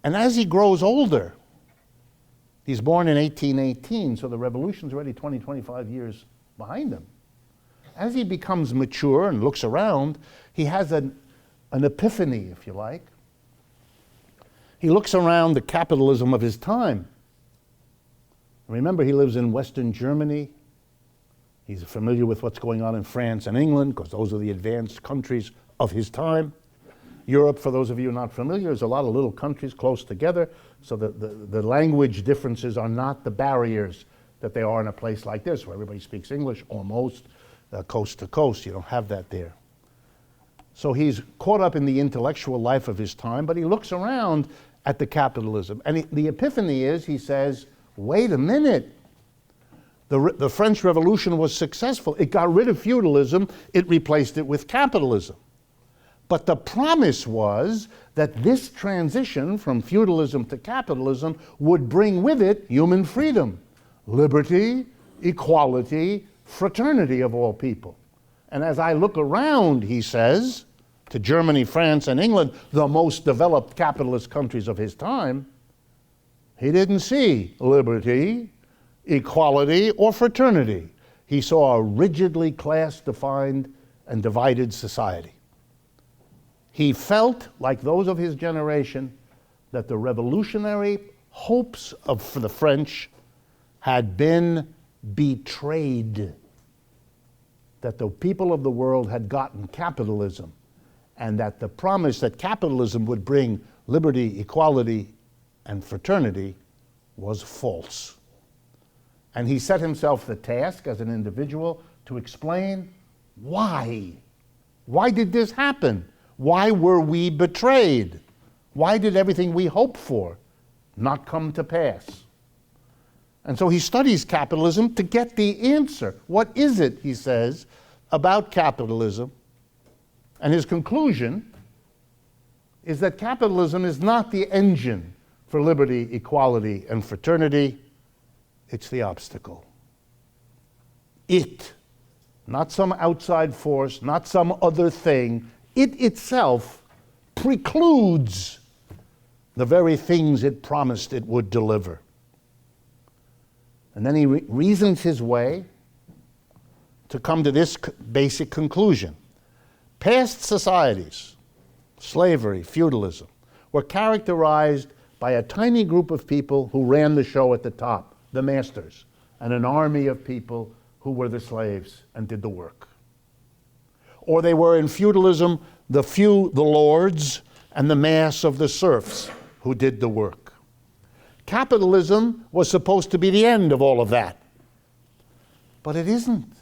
And as he grows older, he's born in 1818, so the revolution's already 20, 25 years behind him. As he becomes mature and looks around, he has an epiphany, if you like. He looks around the capitalism of his time. Remember, he lives in Western Germany. He's familiar with what's going on in France and England, because those are the advanced countries of his time. Europe, for those of you not familiar, is a lot of little countries close together, so the language differences are not the barriers that they are in a place like this, where everybody speaks English almost coast to coast. You don't have that there. So he's caught up in the intellectual life of his time, but he looks around at the capitalism. And the epiphany is, he says, wait a minute. The French Revolution was successful. It got rid of feudalism. It replaced it with capitalism. But the promise was that this transition from feudalism to capitalism would bring with it human freedom, liberty, equality, fraternity of all people. And as I look around, he says, to Germany, France, and England, the most developed capitalist countries of his time, he didn't see liberty, equality, or fraternity. He saw a rigidly class-defined and divided society. He felt, like those of his generation, that the revolutionary hopes for the French had been betrayed, that the people of the world had gotten capitalism, and that the promise that capitalism would bring liberty, equality, and fraternity was false. And he set himself the task as an individual to explain why. Why did this happen? Why were we betrayed? Why did everything we hoped for not come to pass? And so he studies capitalism to get the answer. What is it, he says, about capitalism? And his conclusion is that capitalism is not the engine for liberty, equality, and fraternity. It's the obstacle. It, not some outside force, not some other thing, it itself precludes the very things it promised it would deliver. And then he reasons his way to come to this basic conclusion. Past societies, slavery, feudalism, were characterized by a tiny group of people who ran the show at the top, the masters, and an army of people who were the slaves and did the work. Or they were in feudalism, the few, the lords, and the mass of the serfs who did the work. Capitalism was supposed to be the end of all of that. But it isn't.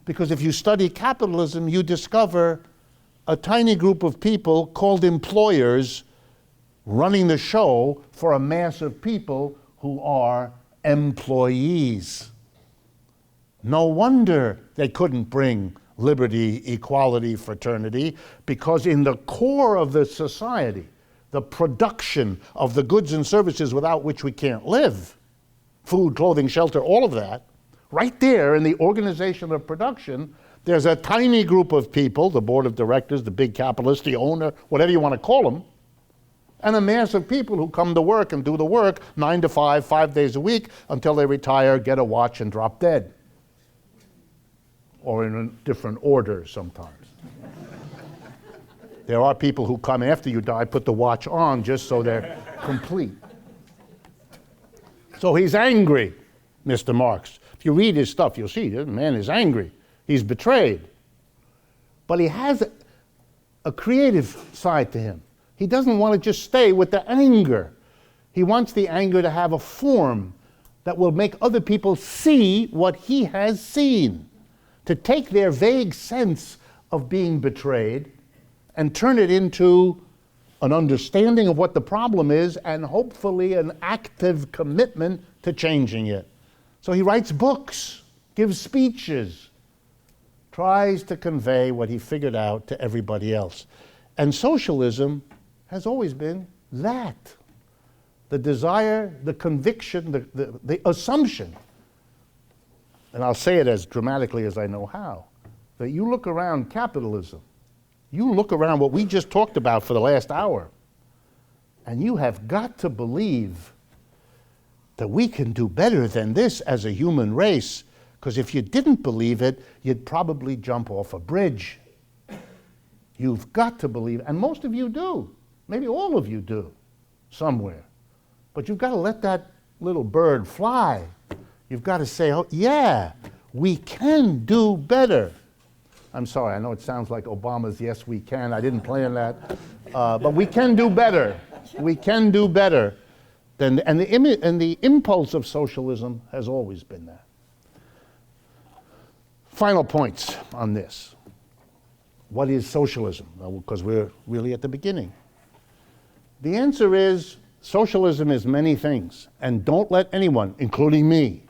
Because if you study capitalism, you discover a tiny group of people called employers running the show for a mass of people who are employees. No wonder they couldn't bring liberty, equality, fraternity, because in the core of the society, the production of the goods and services without which we can't live, food, clothing, shelter, all of that, right there in the organization of production, there's a tiny group of people, the board of directors, the big capitalist, the owner, whatever you want to call them, and a mass of people who come to work and do the work 9 to 5, 5 days a week until they retire, get a watch, and drop dead. Or in a different order sometimes. There are people who come after you die, put the watch on just so they're complete. So he's angry, Mr. Marx. If you read his stuff, you'll see the man is angry. He's betrayed. But he has a creative side to him. He doesn't want to just stay with the anger. He wants the anger to have a form that will make other people see what he has seen. To take their vague sense of being betrayed and turn it into an understanding of what the problem is and hopefully an active commitment to changing it. So he writes books, gives speeches, tries to convey what he figured out to everybody else. And socialism has always been that. The desire, the conviction, the assumption, and I'll say it as dramatically as I know how, that you look around capitalism, you look around what we just talked about for the last hour, and you have got to believe that we can do better than this as a human race, because if you didn't believe it, you'd probably jump off a bridge. You've got to believe, and most of you do, maybe all of you do, somewhere. But you've got to let that little bird fly. You've got to say, oh, yeah, we can do better. I'm sorry, I know it sounds like Obama's yes, we can. I didn't plan that. But we can do better. We can do better. And the impulse of socialism has always been that. Final points on this. What is socialism? Because we're really at the beginning. The answer is socialism is many things. And don't let anyone, including me,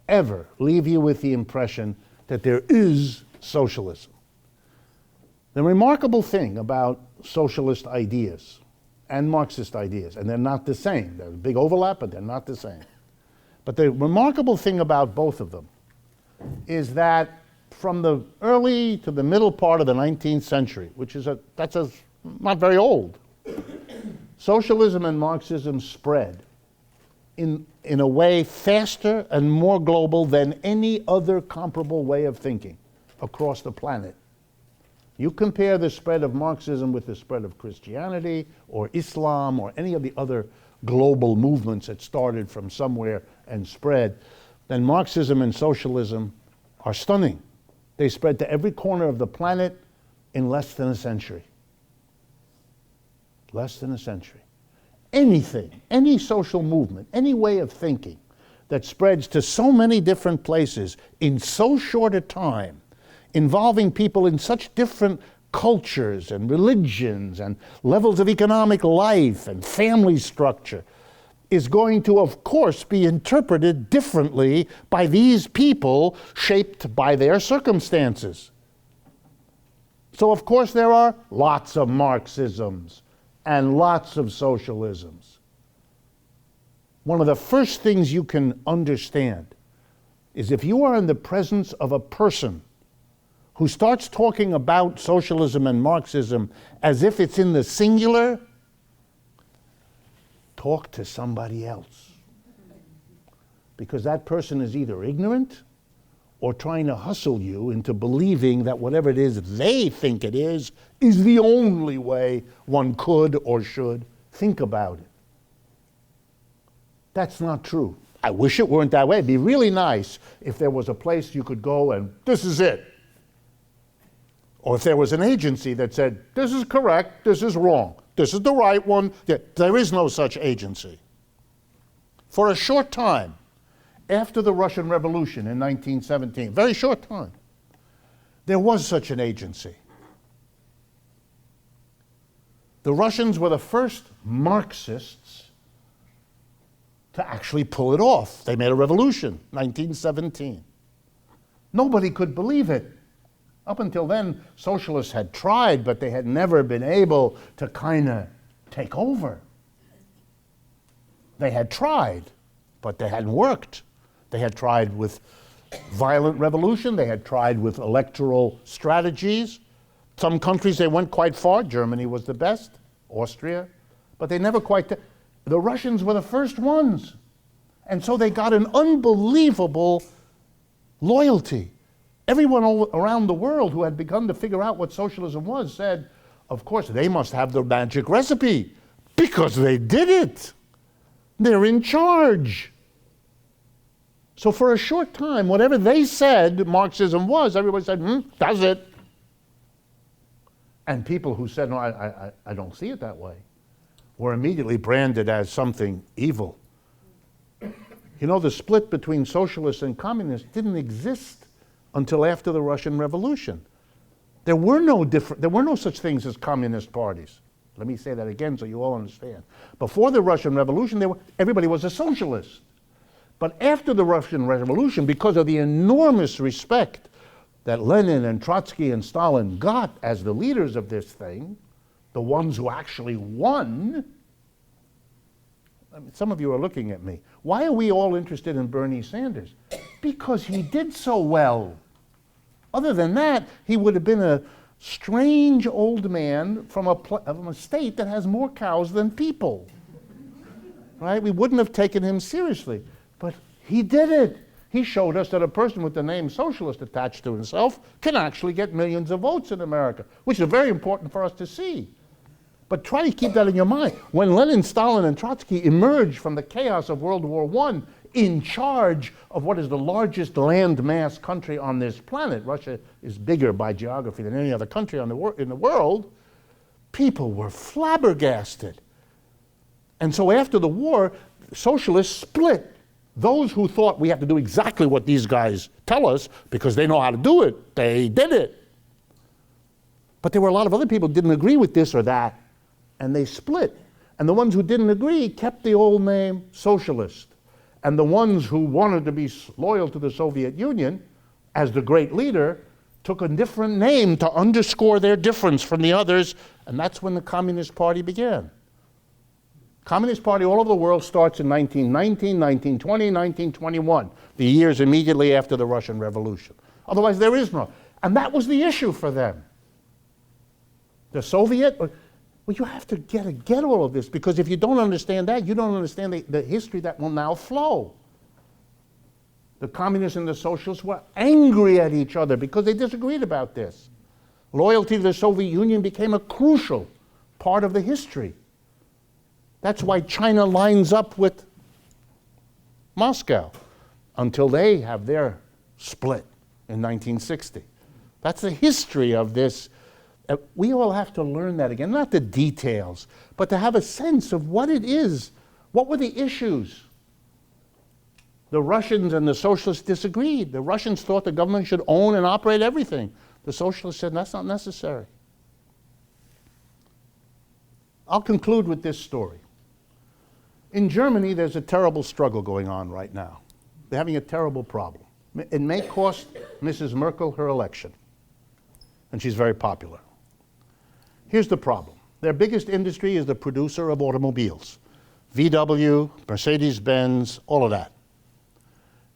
ever leave you with the impression that there is socialism. The remarkable thing about socialist ideas and Marxist ideas, and they're not the same. There's a big overlap, but they're not the same. But the remarkable thing about both of them is that from the early to the middle part of the 19th century, that's not very old, socialism and Marxism spread in a way faster and more global than any other comparable way of thinking across the planet. You compare the spread of Marxism with the spread of Christianity or Islam or any of the other global movements that started from somewhere and spread, then Marxism and socialism are stunning. They spread to every corner of the planet in less than a century. Less than a century. Anything, any social movement, any way of thinking that spreads to so many different places in so short a time, involving people in such different cultures and religions and levels of economic life and family structure, is going to, of course, be interpreted differently by these people shaped by their circumstances. So, of course, there are lots of Marxisms and lots of socialisms. One of the first things you can understand is if you are in the presence of a person who starts talking about socialism and Marxism as if it's in the singular, talk to somebody else. Because that person is either ignorant or trying to hustle you into believing that whatever it is they think it is the only way one could or should think about it. That's not true. I wish it weren't that way. It'd be really nice if there was a place you could go and this is it. Or if there was an agency that said, this is correct, this is wrong, this is the right one. There is no such agency. For a short time, after the Russian Revolution in 1917, very short time, there was such an agency. The Russians were the first Marxists to actually pull it off. They made a revolution, 1917. Nobody could believe it. Up until then, socialists had tried, but they had never been able to kind of take over. They had tried, but they hadn't worked. They had tried with violent revolution. They had tried with electoral strategies. Some countries, they went quite far. Germany was the best, Austria, but they never quite. The Russians were the first ones. And so they got an unbelievable loyalty. Everyone around the world who had begun to figure out what socialism was said, of course, they must have the magic recipe because they did it. They're in charge. So for a short time, whatever they said Marxism was, everybody said, that's it. And people who said, no, I don't see it that way, were immediately branded as something evil. You know, the split between socialists and communists didn't exist until after the Russian Revolution. There were no such things as communist parties. Let me say that again so you all understand. Before the Russian Revolution, everybody was a socialist. But after the Russian Revolution, because of the enormous respect that Lenin and Trotsky and Stalin got as the leaders of this thing, the ones who actually won, I mean, some of you are looking at me. Why are we all interested in Bernie Sanders? Because he did so well. Other than that, he would have been a strange old man from a state that has more cows than people. Right? We wouldn't have taken him seriously. But he did it. He showed us that a person with the name socialist attached to himself can actually get millions of votes in America, which is very important for us to see. But try to keep that in your mind. When Lenin, Stalin, and Trotsky emerged from the chaos of World War I in charge of what is the largest landmass country on this planet, Russia is bigger by geography than any other country in the world, people were flabbergasted. And so after the war, socialists split. Those who thought we have to do exactly what these guys tell us because they know how to do it, they did it. But there were a lot of other people who didn't agree with this or that, and they split. And the ones who didn't agree kept the old name socialist. And the ones who wanted to be loyal to the Soviet Union as the great leader took a different name to underscore their difference from the others, and that's when the Communist Party began. Communist Party all over the world starts in 1919, 1920, 1921, the years immediately after the Russian Revolution. Otherwise, there is no. And that was the issue for them. The Soviet, well, you have to get all of this, because if you don't understand that, you don't understand the history that will now flow. The communists and the socialists were angry at each other because they disagreed about this. Loyalty to the Soviet Union became a crucial part of the history. That's why China lines up with Moscow until they have their split in 1960. That's the history of this. We all have to learn that again, not the details, but to have a sense of what it is. What were the issues? The Russians and the socialists disagreed. The Russians thought the government should own and operate everything. The socialists said that's not necessary. I'll conclude with this story. In Germany, there's a terrible struggle going on right now. They're having a terrible problem. It may cost Mrs. Merkel her election, and she's very popular. Here's the problem. Their biggest industry is the producer of automobiles. VW, Mercedes-Benz, all of that.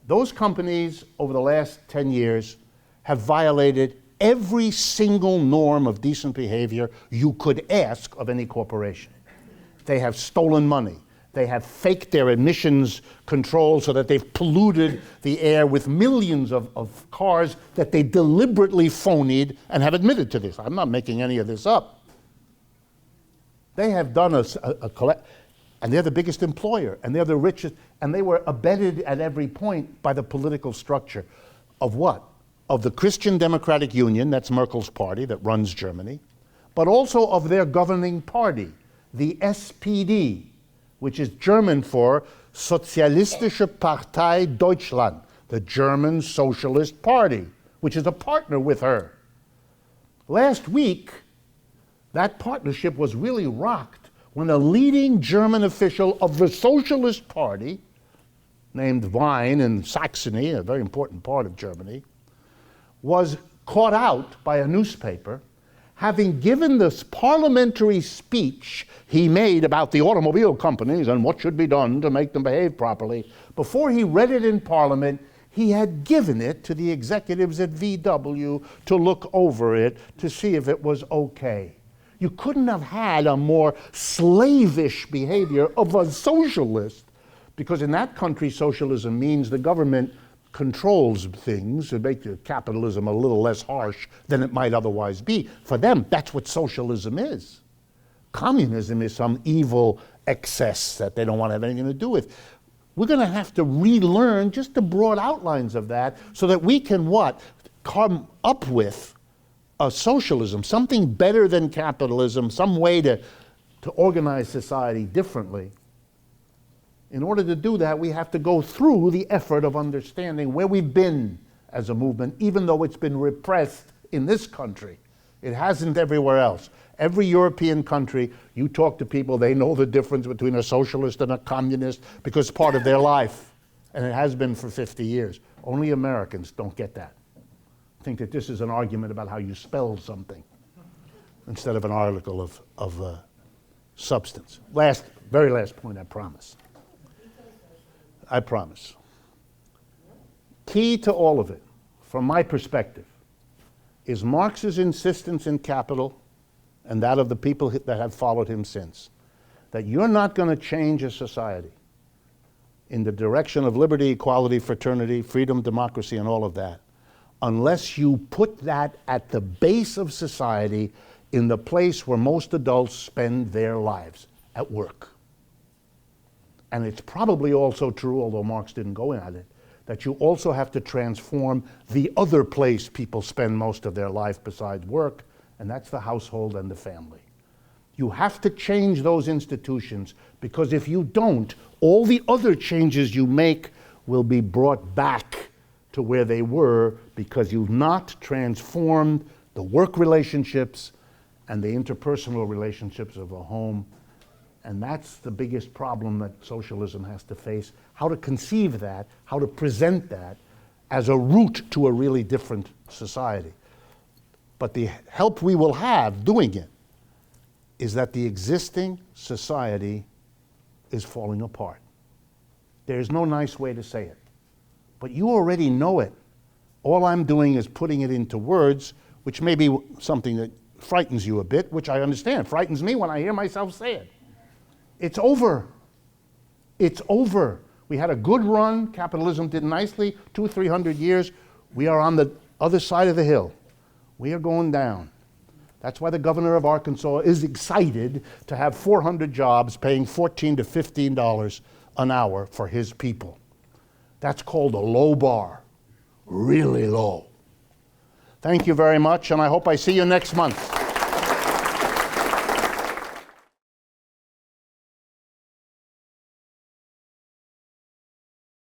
Those companies over the last 10 years have violated every single norm of decent behavior you could ask of any corporation. They have stolen money. They have faked their emissions control so that they've polluted the air with millions of cars that they deliberately phonied and have admitted to this. I'm not making any of this up. They have done and they're the biggest employer, and they're the richest, and they were abetted at every point by the political structure of what? Of the Christian Democratic Union, that's Merkel's party that runs Germany, but also of their governing party, the SPD, which is German for Sozialistische Partei Deutschland, the German Socialist Party, which is a partner with her. Last week, that partnership was really rocked when a leading German official of the Socialist Party, named Wein in Saxony, a very important part of Germany, was caught out by a newspaper having given this parliamentary speech he made about the automobile companies and what should be done to make them behave properly. Before he read it in Parliament, he had given it to the executives at VW to look over it to see if it was okay. You couldn't have had a more slavish behavior of a socialist, because in that country, socialism means the government controls things to make capitalism a little less harsh than it might otherwise be. For them, that's what socialism is. Communism is some evil excess that they don't want to have anything to do with. We're going to have to relearn just the broad outlines of that so that we can what? Come up with a socialism, something better than capitalism, some way to organize society differently. In order to do that, we have to go through the effort of understanding where we've been as a movement, even though it's been repressed in this country. It hasn't everywhere else. Every European country, you talk to people, they know the difference between a socialist and a communist because it's part of their life, and it has been for 50 years. Only Americans don't get that. Think that this is an argument about how you spell something instead of an article of substance. Very last point, I promise. I promise. Key to all of it, from my perspective, is Marx's insistence in Capital and that of the people that have followed him since, that you're not going to change a society in the direction of liberty, equality, fraternity, freedom, democracy, and all of that, unless you put that at the base of society in the place where most adults spend their lives, at work. And it's probably also true, although Marx didn't go at it, that you also have to transform the other place people spend most of their life besides work, and that's the household and the family. You have to change those institutions, because if you don't, all the other changes you make will be brought back to where they were, because you've not transformed the work relationships and the interpersonal relationships of a home. And that's the biggest problem that socialism has to face, how to conceive that, how to present that as a route to a really different society. But the help we will have doing it is that the existing society is falling apart. There's no nice way to say it, but you already know it. All I'm doing is putting it into words, which may be something that frightens you a bit, which I understand. Frightens me when I hear myself say it. It's over. It's over. We had a good run. Capitalism did nicely, 200-300 years. We are on the other side of the hill. We are going down. That's why the governor of Arkansas is excited to have 400 jobs paying $14 to $15 an hour for his people. That's called a low bar, really low. Thank you very much, and I hope I see you next month.